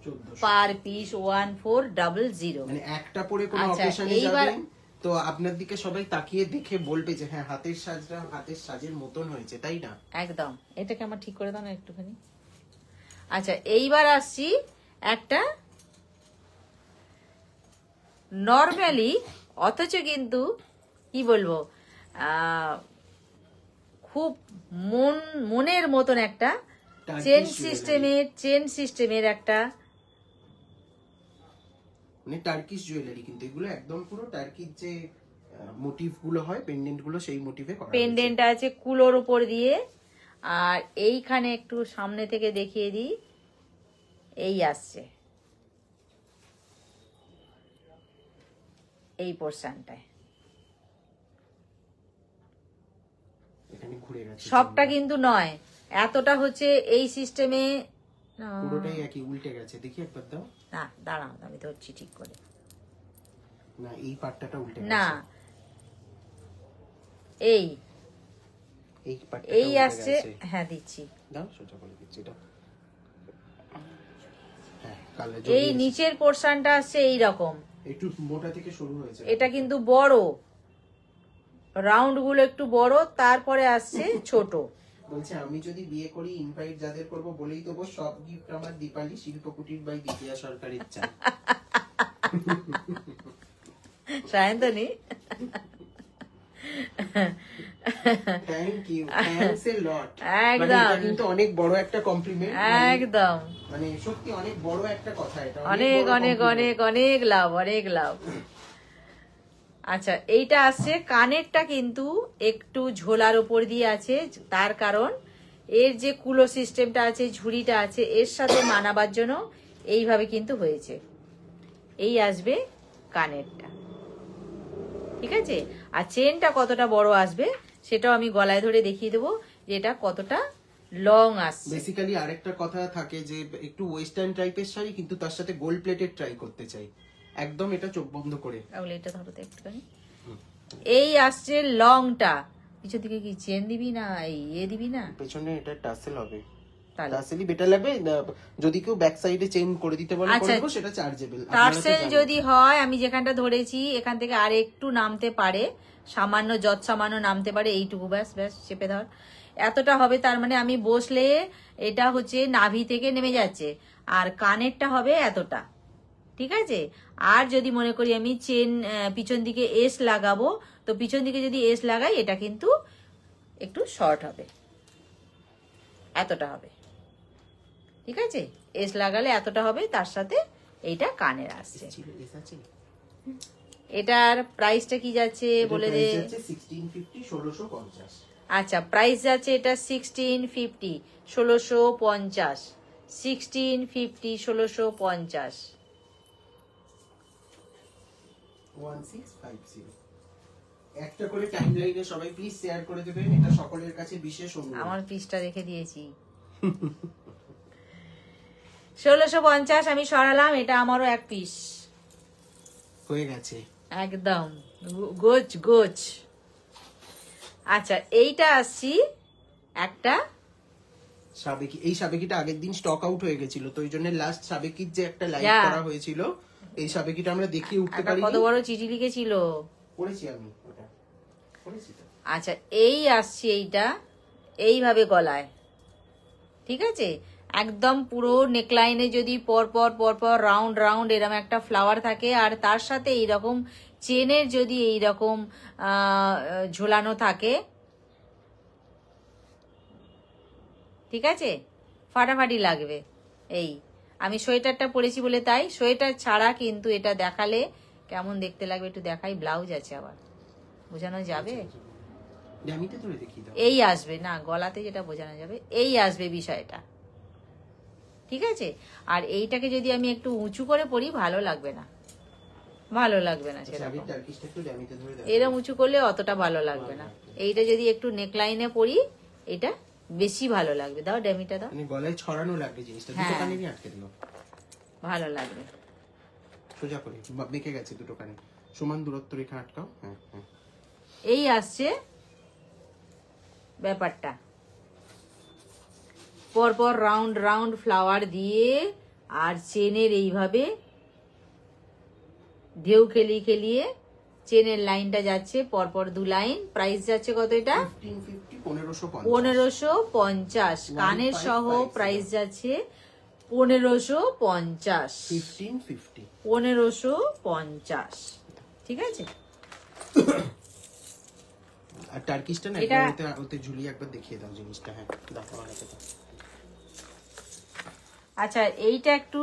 1400 পার পিস 1400। মানে একটা পরে কোনো অকেশনে যাবেন তো আপনার দিকে সবাই তাকিয়ে দেখে বলবে যে হ্যাঁ, হাতের সাজটা হাতের সাজের মতন হয়েছে, তাই না? একদম। এটাকে আমার ঠিক করে দাও না একটুখানি। আচ্ছা, এইবার আসছি একটা নর্মালি, অথচ কিন্তু কি বলবো, খুব মনের মতন একটা চেন সিস্টেমের একটা, মানে টার্কিশ জুয়েলারি, কিন্তু এগুলো একদম পুরো টার্কির যে মোটিভ গুলো হয়, পেন্ডেন্ট গুলো, সেই মোটিভে করা। পেন্ডেন্ট আছে কুলোর উপর দিয়ে। আর এইখানে একটু সামনে থেকে দেখিয়ে দিই, এই আসছে এই পোর্শনটায়, এখানে ঘুরে গেছে সবটা কিন্তু নয়, এতটা হচ্ছে এই সিস্টেমে। পুরোটাই একই, উল্টে গেছে, দেখি একবার দাও না, দাঁড়াও, আমি ধরছি ঠিক করে। না, এই পাটটা উল্টে গেছে না, এই পাটটা এই আসছে। হ্যাঁ দিচ্ছি, দাও, সোজা করে দিচ্ছি এটা। হ্যাঁ, কালে এই নিচের পোর্শনটা আসছে এই রকম, একটু মোটা থেকে শুরু হয়েছে। এটা কিন্তু বড়, রাউন্ড গুলো একটু বড়, তারপরে আসছে ছোট। বলছে আমি যদি বিয়ে করি ইনভাইট যাদের করব বলেই দেবো, সব গিফট আমার দীপালি শিল্পকুটির বাই দ্বিতীয়া সরকারের চাই। Sayantani, thank you, thanks a lot. একদম কিন্তু অনেক বড় একটা কমপ্লিমেন্ট, একদম, মানে সত্যি অনেক বড় একটা কথা এটা, অনেক অনেক অনেক অনেক লাভ, অনেক লাভ। আচ্ছা, এইটা আসছে কানেরটা কিন্তু একটু ঝোলার উপর দিয়ে আছে, তার কারণ এর যে কুলো সিস্টেমটা আছে, ঝুড়িটা আছে, এর সাথে মানাবার জন্য এইভাবে কিন্তু হয়েছে। এই আসবে কানেরটা, ঠিক আছে। আর চেনটা কতটা বড় আসবে সেটাও আমি গলায় ধরে দেখিয়ে দেবো, যে এটা কতটা লং আসছে। বেসিক্যালি আরেকটা কথা থাকে যে একটু ওয়েস্টার্ন টাইপের শাড়ি, কিন্তু তার সাথে গোল্ড প্লেটেড ট্রাই করতে চাই, একদম এটা চোখ বন্ধ করে। তাহলে এটা ধরো তো একটুখানি। এই আসছে লংটা, পিছন দিকে কি চেন দিবি না এই দিবি না, পেছনে এটা টাসেল হবে, তাহলে টাসেলই বেটার লাগবে। যদি কেউ ব্যাক সাইডে চেইন করে দিতে বলে করে দেবো, সেটা চার্জেবল। টার্সেল যদি হয়, আমি যেখানটা ধরেছি এখান থেকে আর একটু নামতে পারে, সামান্য সামান্য নামতে পারে, এইটুকু, ব্যাস ব্যাস চেপে ধর, এতটা হবে। তার মানে আমি বসলে এটা হচ্ছে নাভি থেকে নেমে যাচ্ছে, আর কানেরটা হবে এতটা, ঠিক আছে। আর যদি মনে করি আমি চেন পিছন দিকে এস লাগাবো, তো পিছন দিকে যদি এস লাগাই এটা কিন্তু একটু শর্ট হবে, এতটা হবে, ঠিক আছে। এস লাগালে এতটা হবে, তার সাথে এইটা কানের আসছে। এটার প্রাইসটা কি যাচ্ছে বলে দে। 1650 1650। আচ্ছা প্রাইস যাচ্ছে এটা 1650 1650 1650 1650 1650। একটা করে টাইমলাইনে সবাই প্লিজ শেয়ার করে দেবেন, এটা সকলের কাছে বিশেষ অনুরোধ। আমার পিসটা রেখে দিয়েছি 1650 আমি সরালাম, এটা আমারও এক পিস হয়ে গেছে একদম গোছ গোছ। আচ্ছা এইটা আসছি একটা সাবেকি, এই সাবেকিটা আগের দিন স্টক আউট হয়ে গেছিল, তো ওই জন্য লাস্ট সাবেকির যে একটা লাইভ যা। করা হয়েছিল, এই সাবেকিটা আমরা দেখিয়ে উঠতে একটা পারি। কত বড় চিঠি লিখেছিল, পড়েছি আমি ওটা, পড়েছি তো। আচ্ছা এই আসছে এইটা এইভাবে গলায়, ঠিক আছে, একদম পুরো নেকলাইনে যদি পর পর পর পর রাউন্ড রাউন্ড এরকম একটা ফ্লাওয়ার থাকে, আর তার সাথে এইরকম চেনের যদি এইরকম ঝোলানো থাকে, ঠিক আছে, ফাটাফাটি লাগবে। এই আমি সোয়েটারটা পরেছি বলে তাই, সোয়েটার ছাড়া কিন্তু এটা দেখালে কেমন দেখতে লাগবে একটু দেখাই। ব্লাউজ আছে আবার, বোঝানো যাবে? জামিতে ধরে দেখিয়ে দাও। এই আসবে না, গলাতে যেটা বোঝানো যাবে এই আসবে বিষয়টা, ঠিক আছে। আর এইটাকে যদি আমি একটু উঁচু করে পরি ভালো লাগবে না, ভালো লাগবে না সেরকম, এরকম উঁচু করলে অতটা ভালো লাগবে না। এইটা যদি একটু নেকলাইনে পরি এটা বেশি ভালো লাগবে। দাও ড্যামিটা দাও, মানে গলায় ছড়ানো লাগবে জিনিসটা, দুটো কানে নিয়ে আটকে দিও, ভালো লাগবে। সোজা করে বেঁকে গেছে দুটো কানে, সমান দূরত্ব রেখা আটকাও। হ্যাঁ হ্যাঁ, এই আসছে ব্যাপারটা, পরপর রাউন্ড রাউন্ড ফ্লাওয়ার দিয়ে আর চেনের এইভাবে ঢেউ খেলিয়ে খেলিয়ে চেনের লাইনটা যাচ্ছে পরপর দু লাইন। প্রাইস যাচ্ছে কত এটা? 1550। কানের সহ প্রাইস যাচ্ছে 1550 1550, ঠিক আছে। আর টার্কিশটা না এটা ওতে ঝুলিয়ে একবার দেখিয়ে দাও জিনিসটা। হ্যাঁ দেখো আমার কাছে। আচ্ছা এইটা একটু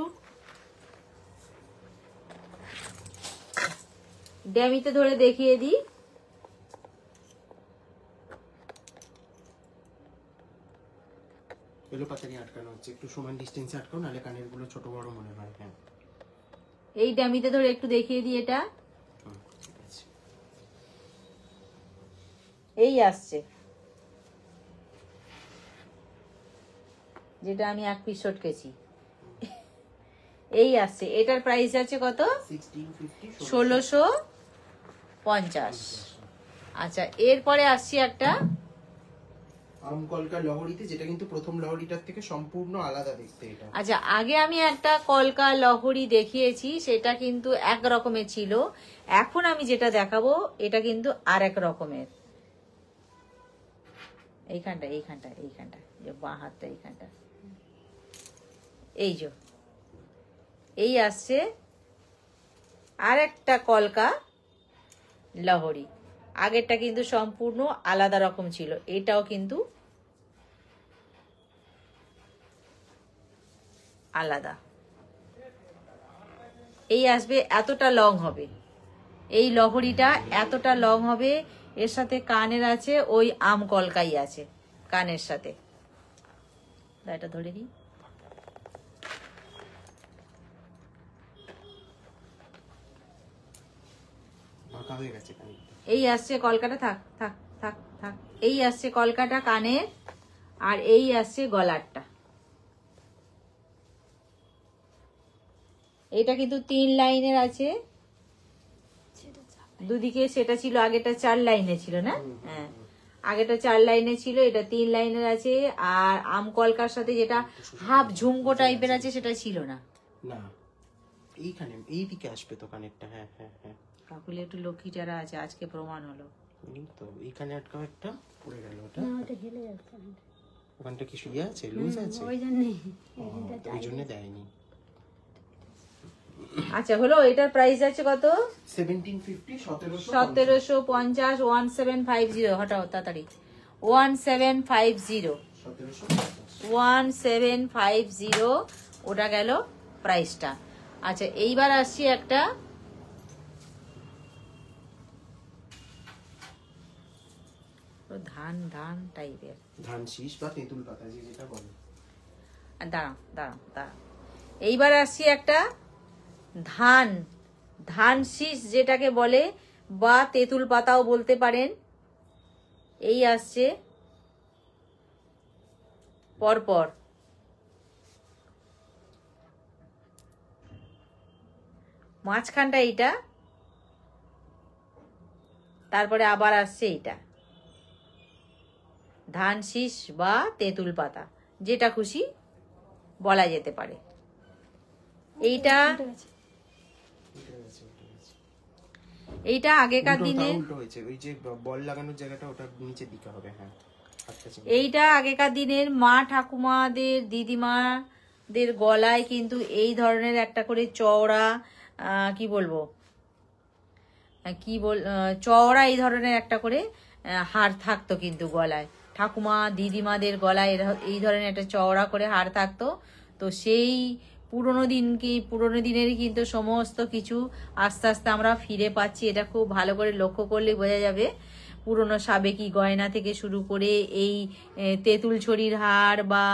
ড্যামিতে ধরে দেখিয়ে দিই। এলো পাতারি আটকানো হচ্ছে, একটু সমান ডিস্টেন্সে আটকাও, নালে কানের গুলো ছোট বড় মনে হয়। হ্যাঁ এই ড্যামিতে ধরে একটু দেখিয়ে দিই, এটা ঠিক আছে। এই আসছে যেটা আমি এক পিস সটকেছি, এই আসছে। এটার প্রাইস আছে কত? 1650। আচ্ছা এরপরে আসছি একটা আমকলকা লহরীতে, যেটা কিন্তু প্রথম লহরীটার থেকে সম্পূর্ণ আলাদা দেখতে এটা। আচ্ছা আগে আমি একটা কলকা লহরী দেখিয়েছি, সেটা কিন্তু এক রকমের ছিল। এখন আমি যেটা দেখাবো এটা কিন্তু আর এক রকমের। এইখানটা এইখানটা এইখানটা যে বাঁ হাতটা এইখানটা, এই যে এই আসছে আর একটা কলকা লহরী। আগেরটা কিন্তু সম্পূর্ণ আলাদা রকম ছিল, এটাও কিন্তু আলাদা। এই আসবে এতটা লং হবে, এই লহরীটা এতটা লং হবে। এর সাথে কানের আছে ওই আম কলকাই আছে কানের সাথে। এটা ধরে নিই, এই আসছে কলকাটা, থাক থাক থাক থাক, এই আসছে কলকাটা কানের, আর এই আসছে গলারটা। এটা কিন্তু 3 লাইনের আছে দুদিকে, সেটা ছিল আগেটা 4 লাইনে ছিল না? হ্যাঁ আগেটা 4 লাইনে ছিল, এটা 3 লাইনের আছে। আর আম কলকার সাথে যেটা হাফ ঝুমকো টাইপের আছে সেটা ছিল না। না এইখানে এইদিকে আসবে তো কানেরটা। হ্যাঁ হ্যাঁ হ্যাঁ, কাকুলে একটু লক্ষ্মী যারা আছে, আজকে প্রমাণ হলো। তো এইখানে আটকাও, একটা পড়ে গেল ওটা। না ওটা হেলে যাচ্ছে, ওখানটা কি শুয়ে আছে, লুজ আছে, ওই জন্যই ওই জন্য দেয়নি। আচ্ছা হলো, এটার প্রাইস আছে কত? 1750 1750 1750। হটাও তাড়াতাড়ি, 1750 1750 ওটা গেল প্রাইসটা। আচ্ছা এইবার আসছি একটা ধান ধান টাইপের, ধান শীষ বা তেঁতুল পাতা যেটা বলে। আর দাঁড়াও দাঁড়াও দাঁড়াও, এইবার আসছি একটা ধান, ধান শীষ যেটাকে বলে, বা তেঁতুল পাতাও বলতে পারেন। এই আসছে পরপর, মাঝখানটা এইটা, তারপরে আবার আসছে এইটা, ধান শীষ বা তেঁতুল পাতা যেটা খুশি বলা যেতে পারে। এইটা এইটা আগেকার দিনে, উল্টো হয়েছে, ওই যে বল লাগানোর জায়গাটা ওটা নিচের দিকে হবে। হ্যাঁ, এইটা আগেকার দিনের মা ঠাকুমাদের, দিদিমাদের গলায় কিন্তু এই ধরনের একটা করে চওড়া, কি বলবো, চওড়া এই ধরনের একটা করে হার থাকতো কিন্তু গলায়। ঠাকুমা দিদিমাদের গলায় এই ধরনের একটা চওড়া করে হার থাকতো। তো সেই পুরোনো দিনেরই কিন্তু সমস্ত কিছু আস্তে আস্তে আমরা ফিরে পাচ্ছি। এটা খুব ভালো করে লক্ষ্য করলে বোঝা যাবে। পুরোনো সাবেকি গয়না থেকে শুরু করে এই তেঁতুল ছড়ির হার বা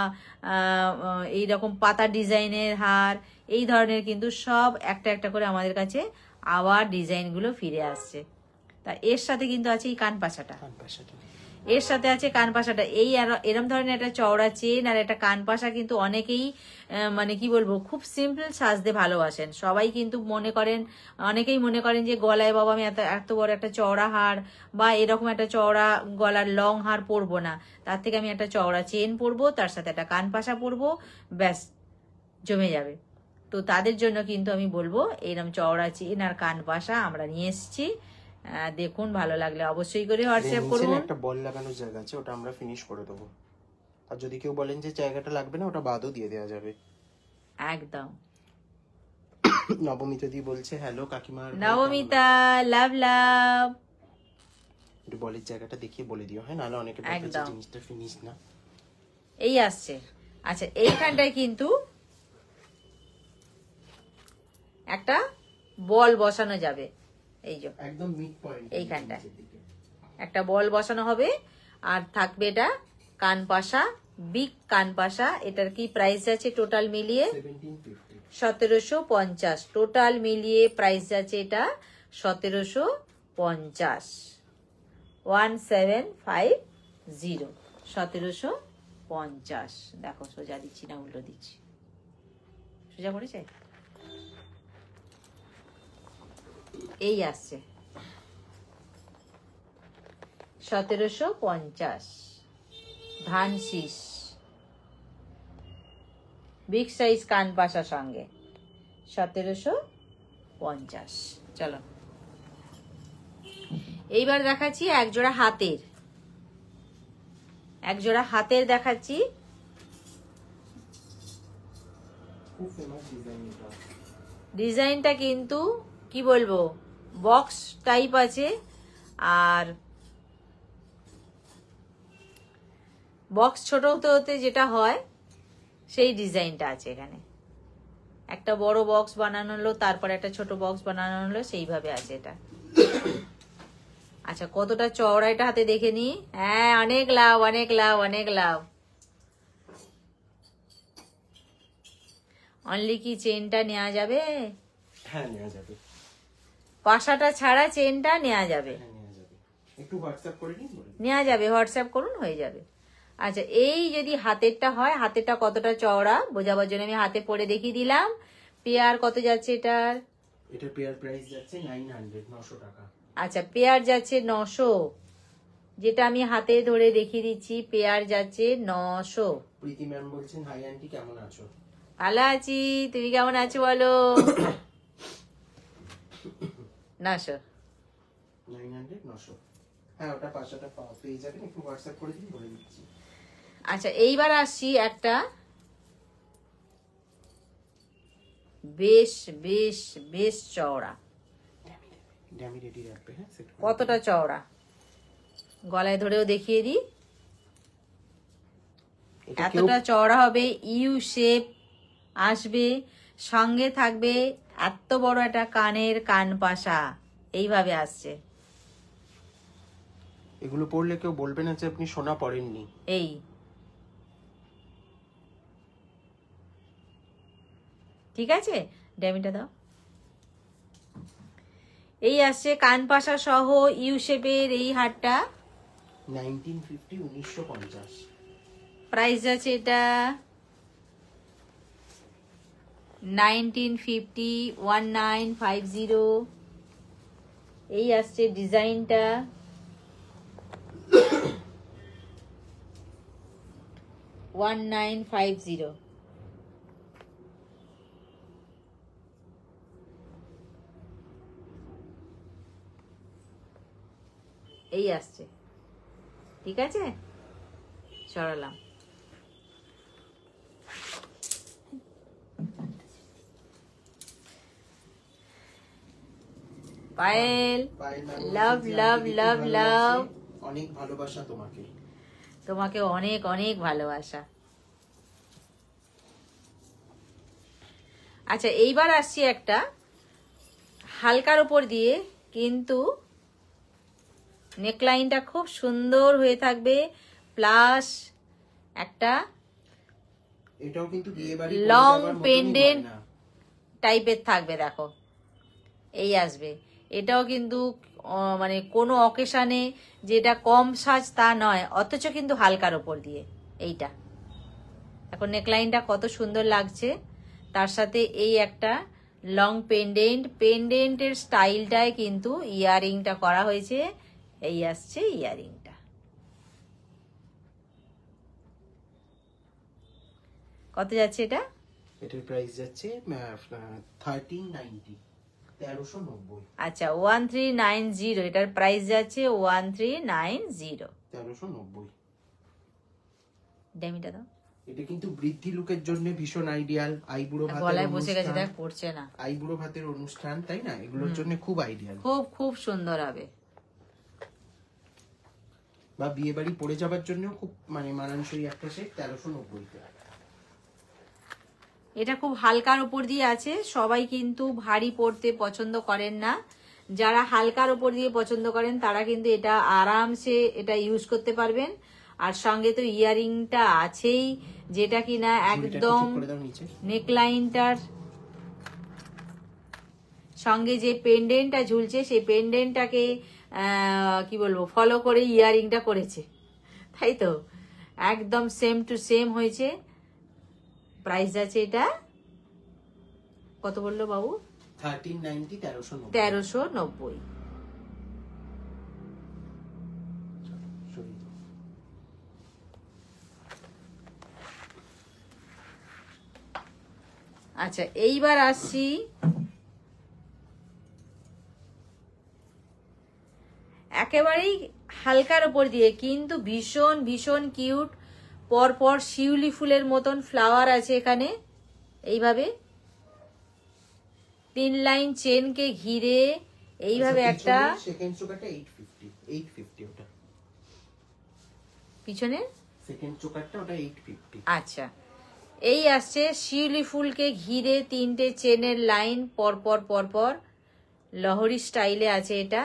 এইরকম পাতা ডিজাইনের হার, এই ধরনের কিন্তু সব একটা একটা করে আমাদের কাছে আবার ডিজাইনগুলো ফিরে আসছে। তা এর সাথে কিন্তু আছে এই কানপাশাটা, এর সাথে আছে কানপাশাটা। এই এরম ধরনের একটা চওড়া চেন আর একটা কানপাশা কিন্তু অনেকেই মানে কি বলবো, খুব সিম্পল সাজতে ভালোবাসেন সবাই, কিন্তু অনেকেই মনে করেন যে গলায় বাবা আমি এত বড় একটা চওড়া হার বা এরকম একটা চওড়া গলার লং হার পরবো না, তার থেকে আমি একটা চওড়া চেন পরবো, তার সাথে একটা কানপাশা পরবো, ব্যাস জমে যাবে। তো তাদের জন্য কিন্তু আমি বলবো এরকম চওড়া চেন আর কানপাশা আমরা নিয়ে এসেছি। দেখুন, ভালো লাগলে অবশ্যই করে হোয়াটসঅ্যাপ করুন। একটা বল লাগানোর জায়গা আছে, ওটা আমরা ফিনিশ করে দেবো। আর যদি কেউ বলেন যে জায়গাটা লাগবে না, ওটা বাদও দিয়ে দেওয়া যাবে একদম। নবমিতা দি বলছে হ্যালো কাকিমা। নবমিতা, লাভ লাভ। একটু বলের জায়গাটা দেখিয়ে বলে দিও, হ্যাঁ, নাহলে অনেকে বলছে জিনিসটা ফিনিশ না। এই আসছে। আচ্ছা, এইখানটায় কিন্তু একটা বল বসানো যাবে। এই যে একদম মিড পয়েন্ট, এইখানটায় একটা বল বসানো হবে। আর থাকবে এটা কানপাশা, বিগ কানপাশা। এটার কি প্রাইস আছে টোটাল মিলিয়ে? 1750। টোটাল মিলিয়ে প্রাইস আছে এটা 1750, 1750, 1750। দেখো, সোজা দিচ্ছি না উল্টো দিচ্ছি, সোজা করেছে। এই আসছে 1750, ধান শীষ, বিগ সাইজ কানপাশার সঙ্গে 1750। চলো এইবার দেখাচ্ছি একজোড়া হাতের, দেখাচ্ছি। ডিজাইনটা কিন্তু কি বলবো, বক্স টাইপ আছে, আর বক্স ছোট হতে হতে যেটা হয় সেই ডিজাইনটা আছে এখানে। একটা বড় বক্স বানানো হলো, তারপর একটা ছোট বক্স বানানো হলো, সেইভাবে আছে এটা। আচ্ছা, কতটা চওড়া এটা হাতে দেখে নি। হ্যাঁ, অনেক লাভ, অনেক লাভ, অনেক লাভ। অনলি কি চেনটা নেওয়া যাবে? হ্যাঁ, নেওয়া যাবে। পাশাটা ছাড়া চেনটা নেওয়া যাবে। একটু হোয়াটসঅ্যাপ করে নিন, নেওয়া যাবে, হোয়াটসঅ্যাপ করুন, হয়ে যাবে। আচ্ছা, এই যদি হাতেরটা হয়, হাতেরটা কতটা চওড়া বোঝাবার জন্য আমি হাতে পরে দেখিয়ে দিলাম। পেয়ার কত যাচ্ছে এটার? এটা পেয়ার প্রাইস যাচ্ছে 900 টাকা। আচ্ছা, পেয়ার যাচ্ছে 900, যেটা আমি হাতে ধরে দেখিয়ে দিচ্ছি। পেয়ার যাচ্ছে 900। প্রীতি ম্যাম বলছেন হাই আন্টি, কেমন আছো? ভালো আছি, তুমি কেমন আছো বলো? 900। হ্যাঁ, ওটা পাশাটা পেয়ে যাবেন, একটু হোয়াটসঅ্যাপ করে দিন, বলে দিচ্ছি। আচ্ছা, এইবার আসছি একটা বেশ বেশ বেশ চওড়া। ড্যামি রেডি রাখবে। হ্যাঁ, কতটা চওড়া গলায় ধরেও দেখিয়ে দিই। এতটা চওড়া হবে, ইউ শেপ আসবে, সঙ্গে থাকবে এত বড় একটা কানের কানপাশা, এইভাবে আসছে। এগুলো পরলে কেউ বলবে না যে আপনি সোনা পরেননি। এই ঠিক আছে, ড্যামিটা দাও। এই আসছে কানপাশা সহ ইউ শেপের এই হারটা 1950 প্রাইস আছে এটা 1950 এই আসছে ডিজাইনটা 1950। এই আসছে, ঠিক আছে, সরালাম। পায়েল, লাভ লাভ লাভ লাভ, অনেক ভালোবাসা তোমাকে। তোমাকে অনেক অনেক ভালোবাসা। আচ্ছা, এইবার আসছি একটা হালকার উপর দিয়ে, কিন্তু নেকলাইনটা খুব সুন্দর হয়ে থাকবে, প্লাস একটা এটাও কিন্তু বিয়ে বাড়ি লং পেন্ডেন্ট টাইপের থাকবে। দেখো এই আসবে, এটাও কিন্তু মানে কোনো অকেশনে যেটা কম সাজ তা নয়, অথচ কিন্তু হালকার ওপর দিয়ে এইটা। এখন নেকলাইনটা কত সুন্দর লাগছে, তার সাথে এই একটা লং পেন্ডেন্টের স্টাইলটায় কিন্তু ইয়ারিংটা করা হয়েছে। এই আসছে ইয়ারিংটা, কত যাচ্ছে এটা? এটার প্রাইস যাচ্ছে 1390, 1390। আচ্ছা 1390, এটার প্রাইস যাচ্ছে 1390, 1390। ড্যামিটা দাও। এটা কিন্তু বৃদ্ধি লুকের জন্য ভীষণ আইডিয়াল। আইবুড়ো ভাতের গলায় বসে গেছে, দেখ পড়ছে না। আইবুড়ো ভাতের অনুষ্ঠান, তাই না? এগুলোর জন্য খুব আইডিয়াল, খুব খুব সুন্দর হবে। বা বিয়ে বাড়ি পড়ে যাবার জন্য খুব মানে মানানসই একটা সেট 1390। এটা খুব হালকার উপর দিয়ে আছে, সবাই কিন্তু ভারী পরতে পছন্দ করেন না। যারা হালকার উপর দিয়ে পছন্দ করেন তারা কিন্তু এটা আরামসে এটা ইউজ করতে পারবেন। আর সঙ্গে তো ইয়ারিংটা আছেই, যেটা কিনা একদম নেকলাইনটার সঙ্গে যে পেন্ডেন্টটা ঝুলছে সেই পেন্ডেন্টটাকে কি বলবো ফলো করে ইয়ারিংটা করেছে, তাই তো একদম সেম টু সেম হয়েছে। প্রাইস আছে এটা কত বললো বাবু? 1390, 1390। আচ্ছা এইবার আসছি একেবারেই হালকার উপর দিয়ে, কিন্তু ভীষণ ভীষণ কিউট। পরপর শিউলি ফুলের মতন ফ্লাওয়ার আছে এখানে, এইভাবে 3 লাইন চেনকে ঘিরে এইভাবে একটা সেকেন্ড চোকারটা 850 ওটা পিছনে সেকেন্ড চোকারটা ওটা 850। আচ্ছা এই আসছে শিউলি ফুলকে ঘিরে 3টে চেনের লাইন পরপর পরপর লহরি স্টাইলে আছে। এটা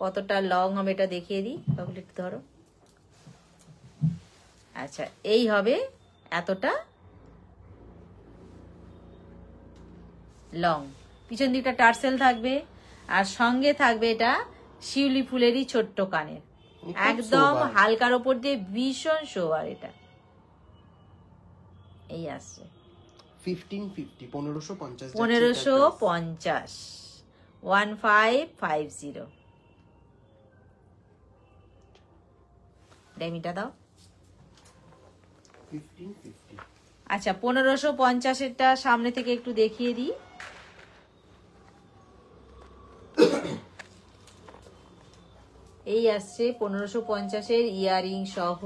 কতটা লং হবে এটা দেখিয়ে দিই, তাহলে একটু ধরো। আচ্ছা এই হবে এতটা লং, পিছন দিকটা টার্সেল থাকবে, আর সঙ্গে থাকবে এটা শিউলি ফুলেরই ছোট্ট কানের, একদম হালকার ওপর দিয়ে ভীষণ শোভার। এটা এই আসছে 1550, 1550, 1550 ডেমিটা দাও। 1550। আচ্ছা 1550-এরটা সামনে থেকে একটু দেখিয়ে দিই। এই আসছে 1550-এর ইয়ারিং সহ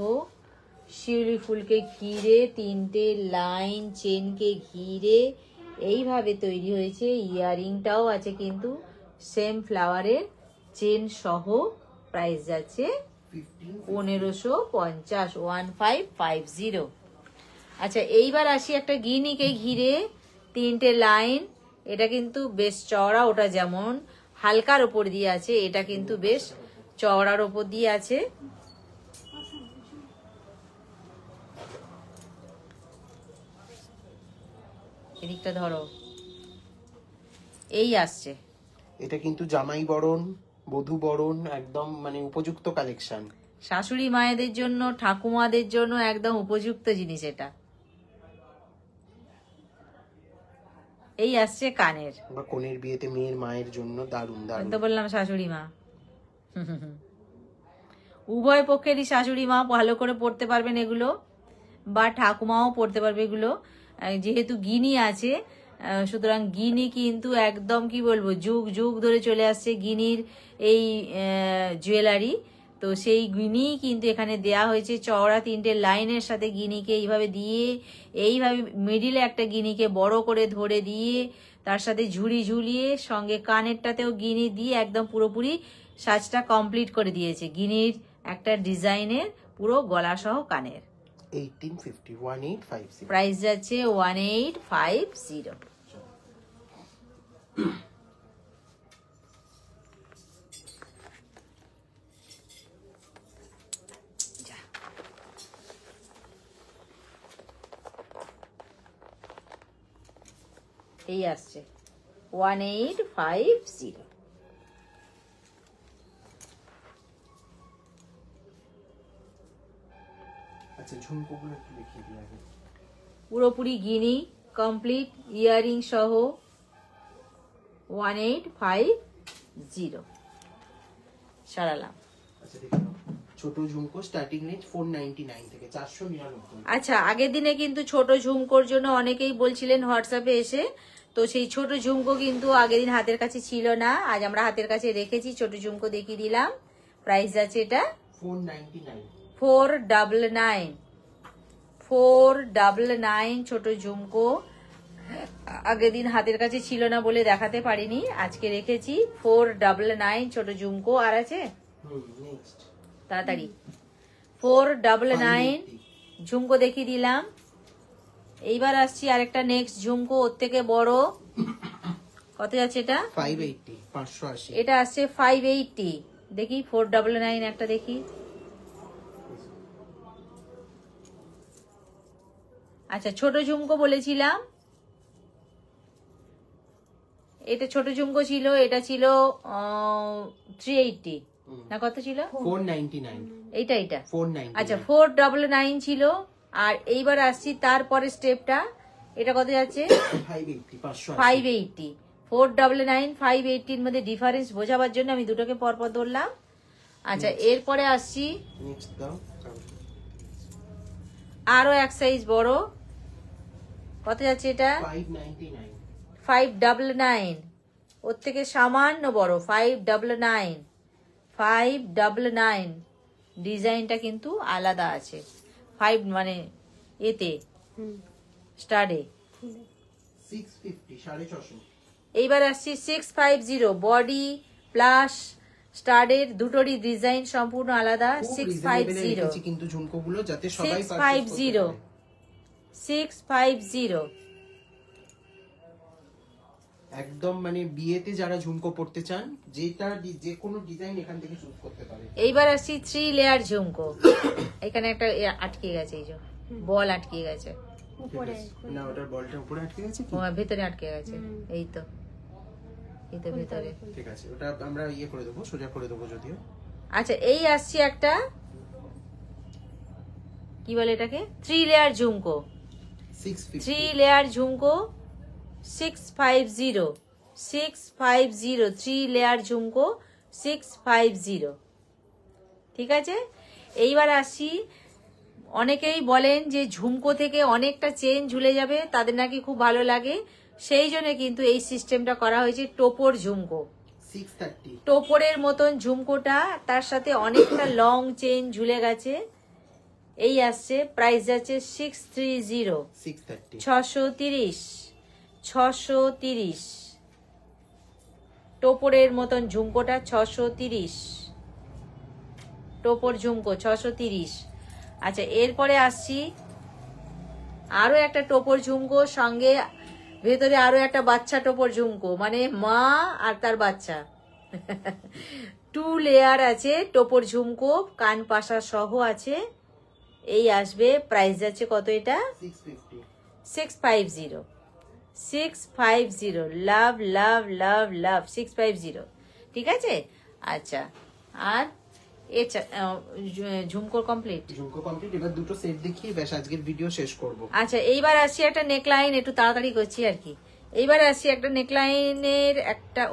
শিউলি ফুলকে ঘিরে 3টে লাইন চেনকে ঘিরে এইভাবে তৈরি হয়েছে। ইয়ারিংটাও আছে কিন্তু সেম ফ্লাওয়ারের চেন সহ। প্রাইস যাচ্ছে 1550, 1550। আচ্ছা এইবার আসি একটা গিনিকে ঘিরে 3টে লাইন। এটা কিন্তু বেশ চওড়া, ওটা যেমন হালকার ওপর দিয়ে আছে, এটা কিন্তু বেশ চওড়ার ওপর দিয়ে আছে। এদিকটা ধরো, এই আসছে। এটা কিন্তু জামাই বরণ, বধূ বরণ, একদম মানে উপযুক্ত কালেকশন। শাশুড়ি মায়েদের জন্য, ঠাকুমাদের জন্য একদম উপযুক্ত জিনিস এটা। এই আসছে কানের, বা কোনের বিয়েতে মেয়ের মায়ের জন্য দারুণ দারুণ। তো বললাম শাশুড়ি মা, উভয় পক্ষেরই শাশুড়ি মা ভালো করে পড়তে পারবেন এগুলো, বা ঠাকুমাও পড়তে পারবে এগুলো। যেহেতু গিনি আছে, সুতরাং গিনি কিন্তু একদম কি বলবো, যুগ যুগ ধরে চলে আসছে গিনির এই জুয়েলারি। তো সেই গিনি কিন্তু এখানে দেয়া হয়েছে চওড়া 3টে লাইনের সাথে গিনিকে এইভাবে দিয়ে, এইভাবে মিডিলে একটা গিনিকে বড় করে ধরে দিয়ে, তার সাথে ঝুড়ি ঝুলিয়ে, সঙ্গে কানেরটাতেও গিনি দিয়ে একদম পুরোপুরি সাজটা কমপ্লিট করে দিয়েছে। গিনির একটা ডিজাইনের পুরো গলা সহ কানের। 1850 প্রাইস যাচ্ছে 1850। এই আসছে 1850। আচ্ছা, ঝুমকোগুলো একটু দেখিয়ে দিই আগে। পুরোপুরি গিনি কমপ্লিট ইয়ারিং সহ 1850 সারালাম। আচ্ছা দেখুন, ছোট ঝুমকো স্টার্টিং রেঞ্জ 499 থেকে 499। আচ্ছা, আগের দিনে কিন্তু ছোট ঝুমকোর জন্য অনেকেই বলছিলেন হোয়াটসঅ্যাপে এসে, তো সেই ছোট ঝুমকো কিন্তু আগের দিন হাতের কাছে ছিল না, আজ আমরা হাতের কাছে রেখেছি, ছোট ঝুমকো দেখিয়ে দিলাম। প্রাইস আছে এটা 499। 499 ছোট ঝুমকো। আগের দিন হাতের কাছে ছিল না বলে দেখাতে পারিনি, আজকে রেখেছি 499 ছোট ঝুমকো। আর আছে তাড়াতাড়ি 499 ঝুমকো দেখিয়ে দিলাম। এইবার আসছি আরেকটা নেক্সট ঝুমকো, ওর থেকে বড়। কত যাচ্ছে এটা? 580, 580। এটা আসছে 580। দেখি 499 একটা দেখি। আচ্ছা, ছোট ঝুমকো বলেছিলাম, এটা ছোট ঝুমকো ছিল, এটা ছিল 380 না কত ছিল? 499। এটা 499। আচ্ছা 499 ছিল। আর এইবার আসছি তারপরে স্টেপটা, এটা কত যাচ্ছে? 580, 580। 499 580 মধ্যে ডিফারেন্স বোঝাবার জন্য আমি দুটোকে পরপর ধরলাম। আচ্ছা, এরপরে আসছি নেক্সট দাও। আরো এক সাইজ বড়। কত যাচ্ছে এটা? 599। 599। ওর থেকে সামান্য বড় 599। 599 ডিজাইনটা কিন্তু আলাদা আছে। 5 মানে এতে স্টাডে 650, 650। এইবার আসছি 650 বডি প্লাস স্টাডের দুটোরই ডিজাইন সম্পূর্ণ আলাদা। 650 কিন্তু ঝুমকোগুলো যাতে সবাই 650 650 একদম মানে বিয়েতে যারা ঝুমকো পড়তে চান, যেটা যে কোনো ডিজাইন এখান থেকে চুজ করতে পারে। এইবার আসছি 3 লেয়ার ঝুমকো। এখানে একটা আটকে গেছে, এই যে বল আটকে গেছে উপরে। না, ওটার বলটা উপরে আটকে গেছে কি? ভেতরে আটকে গেছে, এই তো ভেতরে। ঠিক আছে, ওটা আমরা ইয়ে করে দেবো, সোজা করে দেবো যদিও। আচ্ছা, এই আসছি একটা, কি বলে এটাকে, 3 লেয়ার ঝুমকো। 650। 3 লেয়ার ঝুমকো 650। 650 3 লেয়ার ঝুমকো 650। ঠিক আছে, এইবার আসি, অনেকেই বলেন যে ঝুমকো থেকে অনেকটা চেন ঝুলে যাবে, তাদের নাকি খুব ভালো লাগে, সেই জন্য কিন্তু এই সিস্টেমটা করা হয়েছে টোপর ঝুমকো। 630। টোপরের মতন ঝুমকোটা, তার সাথে অনেকটা লং চেন ঝুলে গেছে। এই আসছে, প্রাইস যাচ্ছে 630। 630। 630। 630 টোপরের মতন ঝুমকোটা 630। টোপর ঝুমকো 630। আচ্ছা, এরপরে আসছি আরো একটা টোপর ঝুমকো, সঙ্গে ভেতরে আরো একটা বাচ্চা টোপর ঝুমকো, মানে মা আর তার বাচ্চা। 2 লেয়ার আছে টোপর ঝুমকো, কান পাশা সহ আছে। এই আসবে, প্রাইস যাচ্ছে কত এটা? 650। 650। 650 লাভ লাভ লাভ লাভ 650, ঠিক আছে। আচ্ছা, আর ঝুমকো কমপ্লিট। ঝুমকো কমপ্লিট। এবার দুটো সেট দেখিয়ে ব্যাস আজকের ভিডিও শেষ করব। আচ্ছা, এইবার আসছি একটা নেকলাইন, একটু তাড়াতাড়ি করছি আর কি। এইবার আসছি একটা নেকলাইনের একটা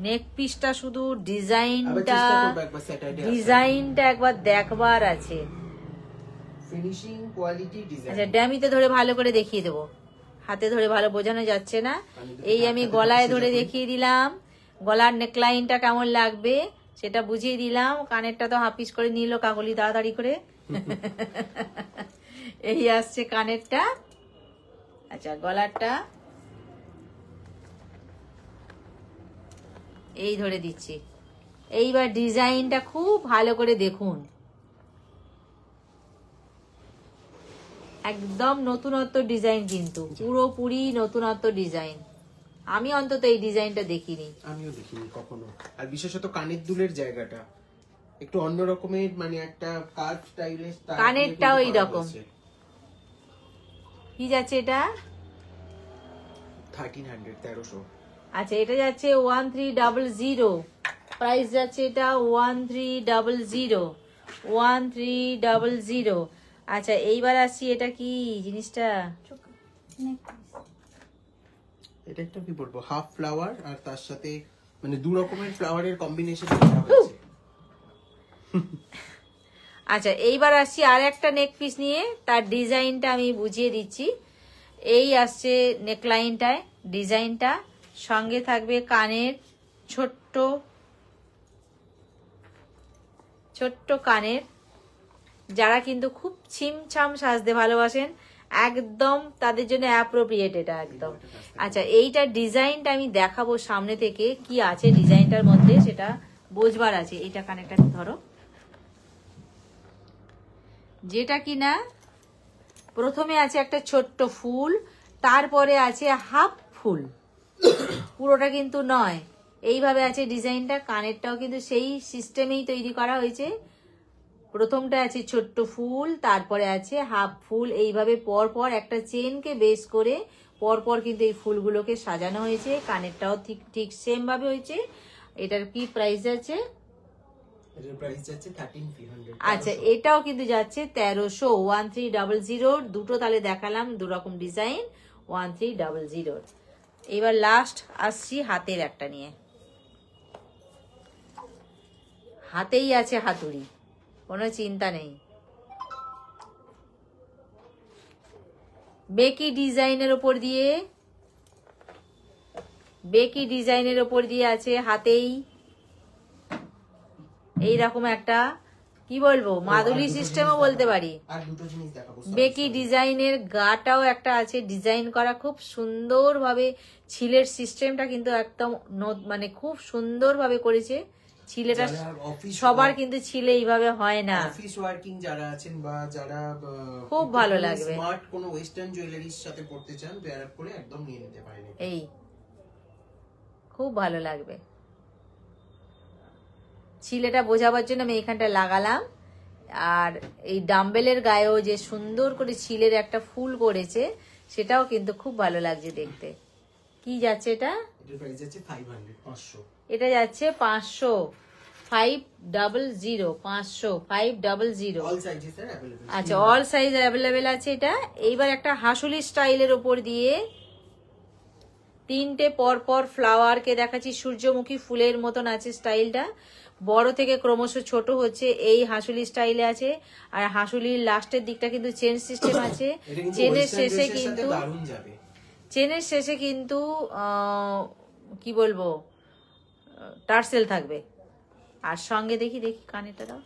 নেক পিসটা শুধু ডিজাইনটা একবার দেখবার আছে। Finishing quality design. আচ্ছা, ড্যামিতে ধরে ভালো করে দেখিয়ে দেবো, হাতে ধরে ভালো বোঝানো যাচ্ছে না। এই আমি গলায় ধরে দেখিয়ে দিলাম, গলার নেকলাইনটা কেমন লাগবে সেটা বুঝিয়ে দিলাম। কানেরটা তো হাফ পিস করে নিল কাকলি তাড়াতাড়ি করে। এই আসছে কানেরটা। আচ্ছা, গলারটা এই ধরে দিচ্ছি। এইবার ডিজাইনটা খুব ভালো করে দেখুন, একদম নতুনত্ব ডিজাইন, কিন্তু পুরোপুরি নতুনত্ব ডিজাইন। আমি অন্তত এই ডিজাইনটা দেখিনি, আমিও দেখিনি কখনো। আর বিশেষত কানের দুলের জায়গাটা একটু অন্য রকমের, মানে একটা কার্ভ স্টাইলের। কানেরটাও এই রকম। কি যাচ্ছে এটা? 1300। আচ্ছা, এটা যাচ্ছে 1300, প্রাইস যাচ্ছে এটা 1300। আচ্ছা, এইবার আসছি, এটা কি জিনিসটা? এটা একটা কি বলবো, হাফ ফ্লাওয়ার আর তার সাথে মানে দু রকমের ফ্লাওয়ারের কম্বিনেশন করা হয়েছে। আচ্ছা, এইবার আসছি আর একটা নেক পিস নিয়ে, তার ডিজাইনটা আমি বুঝিয়ে দিচ্ছি। এই আসছে নেকলাইনটায় ডিজাইনটা, সঙ্গে থাকবে কানের ছোট্ট ছোট্ট কানের। যারা কিন্তু খুব ছিমছাম সাজতে ভালোবাসেন, একদম তাদের জন্য অ্যাপ্রোপ্রিয়েট এটা একদম। আচ্ছা, এইটার ডিজাইনটা আমি দেখাবো সামনে থেকে, কি আছে ডিজাইনটার মধ্যে সেটা বোঝবার আছে। এইটা কানেরটা ধরো, যেটা কিনা প্রথমে আছে একটা ছোট্ট ফুল, তারপরে আছে হাফ ফুল, পুরোটা কিন্তু নয়। এইভাবে আছে ডিজাইনটা। কানেরটাও কিন্তু সেই সিস্টেমেই তৈরি করা হয়েছে। প্রথমটা আছে ছোট্ট ফুল, তারপরে আছে হাফ ফুল। এইভাবে পরপর একটা চেনকে বেস করে পরপর কিন্তু এই ফুলগুলোকে সাজানো হয়েছে। কানেরটাও ঠিক সেম ভাবে হয়েছে। এটার কি প্রাইস আছে? এটার প্রাইস যাচ্ছে 1300। আচ্ছা, এটাও কিন্তু যাচ্ছে 1300, 1300। দুটো তাহলে দেখালাম, দু রকম ডিজাইন, 1300। এবার লাস্ট আসছি হাতের একটা নিয়ে। হাতেই আছে হাতুড়ি, কোনো চিন্তা নেই। বেকি ডিজাইনের ওপর দিয়ে আছে হাতেই এইরকম একটা, কি বলবো, মাদুলি সিস্টেমও বলতে পারি। আর দুটো জিনিস দেখাবো। বেকি ডিজাইনের গাটাও একটা আছে ডিজাইন করা খুব সুন্দর ভাবে। ছিলের সিস্টেমটা কিন্তু একদম মানে খুব সুন্দর ভাবে করেছে। ছিলেটা সবার কিন্তু ছিলে এইভাবে হয় না। অফিস ওয়ার্কিং যারা আছেন বা যারা খুব ভালো লাগবে, স্মার্ট কোনো ওয়েস্টার্ন জুয়েলারির সাথে পড়তে চান, পেয়ার আপ করে একদম নিয়ে নিতে পারেন। এই খুব ভালো লাগবে। ছিলেটা বোঝাবার জন্য আমি এখানটা লাগালাম। আর এই ডাম্বেলের গায়েও যে সুন্দর করে ছিলের একটা ফুল করেছে, সেটাও কিন্তু খুব ভালো লাগছে দেখতে। কি যাচ্ছে এটা? এটার প্রাইস যাচ্ছে 500। এটা যাচ্ছে 500, 500, 500। অল সাইজেস এর अवेलेबल। আচ্ছা, অল সাইজ অ্যাভেলেবেল আছে এটা। এইবার একটা হাসুলি স্টাইলের ওপর দিয়ে তিনটে পরপর ফ্লাওয়ারকে দেখাচ্ছি। সূর্যমুখী ফুলের মতন আছে স্টাইলটা, বড় থেকে ক্রমশ ছোট হচ্ছে। এই হাসুলি স্টাইলে আছে। আর হাসুলির লাস্টের দিকটা কিন্তু চেন সিস্টেম আছে। চেনের শেষে কিন্তু কি বলবো, টার্সেল থাকবে। আর সঙ্গে দেখি কানেরটা দাও,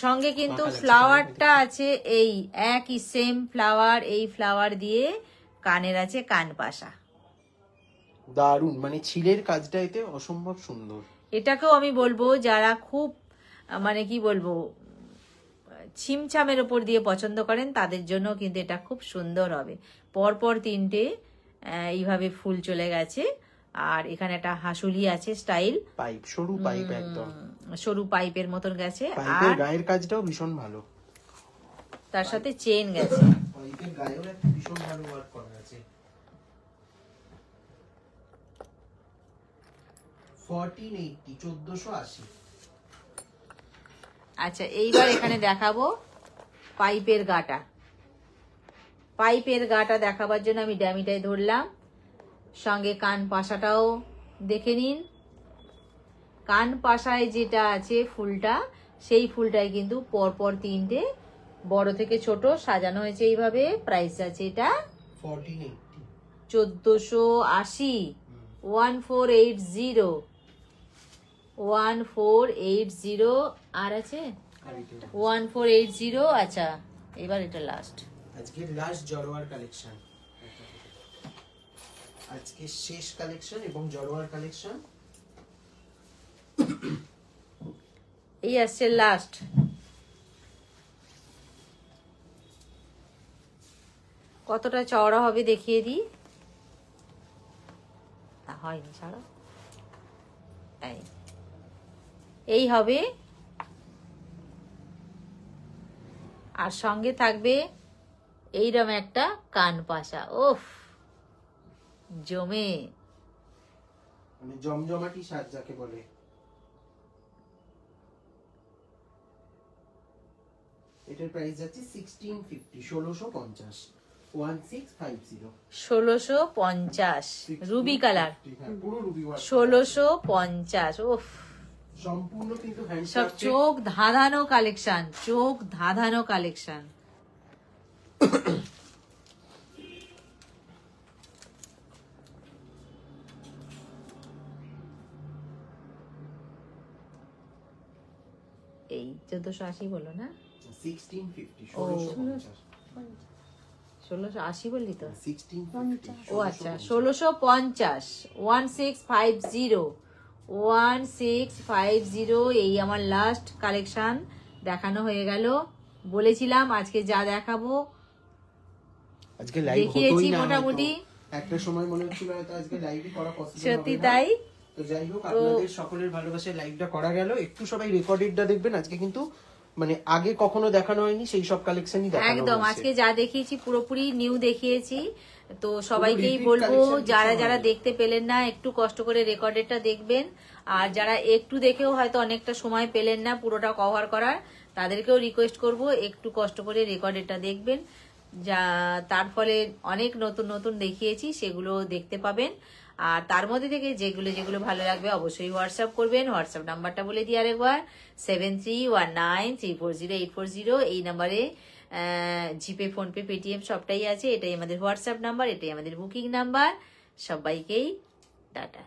সঙ্গে কিন্তু ফ্লাওয়ারটা আছে, এই একই সেম ফ্লাওয়ার। এই ফ্লাওয়ার দিয়ে কানের আছে কান পাশা। দারুন, মানে ছিলের কাজটা এতে অসম্ভব সুন্দর। এটাকেও আমি বলবো যারা খুব মানে কি বলবো ছিমছামের ওপর দিয়ে পছন্দ করেন, তাদের জন্য কিন্তু এটা খুব সুন্দর হবে। পরপর তিনটে এইভাবে ফুল চলে গেছে। আর এখানে একটা হাসুলি আছে স্টাইল, পাইপ, সরু পাইপ, একদম সরু পাইপের মতন গেছে। পাইপের গায়ের কাজটাও ভীষণ ভালো। তার সাথে চেন গেছে। পাইপের গায়েও একটা ভীষণ ভালো ওয়ার্ক করা আছে। 1480 1480। আচ্ছা এইবার এখানে দেখাবো পাইপের গাটা। পাইপের গাটা দেখাবার জন্য আমি ড্যামিটাই ধরলাম, সঙ্গে কান পাশাটাও দেখে নিন। কান পাশায় যেটা আছে ফুলটা, সেই ফুলটাই কিন্তু পরপর তিনটে বড় থেকে ছোট সাজানো হয়েছে এইভাবে। প্রাইস আছে এটা 1480 1480 1480 1480 আর আছে 1480। আচ্ছা এবার এটা লাস্ট, আজকে লাস্ট জড়োয়ার কালেকশন, আজকে শেষ কালেকশন এবং জড়োয়ার কালেকশন। এই আসছে লাস্ট। কতটা চওড়া হবে দেখিয়ে দিই। হয়নি, ছাড়ো। এই হবে, আর সঙ্গে থাকবে এইরকম একটা কান পাশা। ওফ জমে, মানে জমজমাটি সাজ যাকে বলে। এটার প্রাইস যাচ্ছে 1650 1650 1650 1650 রুবি কালার, পুরো রুবি ওয়ার্ক 1650। ওফ সম্পূর্ণ কিন্তু সব হ্যান্ডক্রাফটেড। চোখ ধাঁধানো কালেকশন, চোখ ধাঁধানো কালেকশন। এই 1480 বলো না? 1650 ও। 1650 1680 বললি তো? 1650 ও আচ্ছা 1650 1650 1650। এই আমার লাস্ট কালেকশন দেখানো হয়ে গেল। বলেছিলাম আজকে যা দেখাবো আজকে লাইভ দেখিয়েছি হতোই না, মোটামুটি। একটা সময় মনে হচ্ছিল হয়তো আজকে লাইভই করা পসিবল হবে না। সত্যি তাই। তো যাই হোক, আপনাদের সকলের ভালোবাসায় লাইভটা করা গেল। একটু সবাই রেকর্ডেডটা দেখবেন, আজকে কিন্তু মানে আগে কখনো দেখানো হয়নি সেই সব কালেকশনই দেখানো একদম হয়েছে। আজকে যা দেখিয়েছি পুরোপুরি নিউ দেখিয়েছি। তো সবাইকেই repeat বলবো collection কিছু যারা যারা হয়নি। দেখতে পেলেন না একটু কষ্ট করে রেকর্ডেডটা দেখবেন, আর যারা একটু দেখেও হয়তো অনেকটা সময় পেলেন না পুরোটা কভার করার, তাদেরকেও রিকোয়েস্ট করব একটু কষ্ট করে রেকর্ডেডটা দেখবেন। যা তার ফলে অনেক নতুন নতুন দেখিয়েছি সেগুলো দেখতে পাবেন। আর তার মধ্যে থেকে যেগুলো যেগুলো ভালো লাগবে অবশ্যই হোয়াটসঅ্যাপ করবেন। হোয়াটসঅ্যাপ নাম্বারটা বলে দিই আরেকবার, 7319340840। এই নাম্বারে জিপে, ফোনপে, পেটিএম সবটাই আছে। এটাই আমাদের হোয়াটসঅ্যাপ নাম্বার, এটাই আমাদের বুকিং নাম্বার। সবাইকেই টাটা।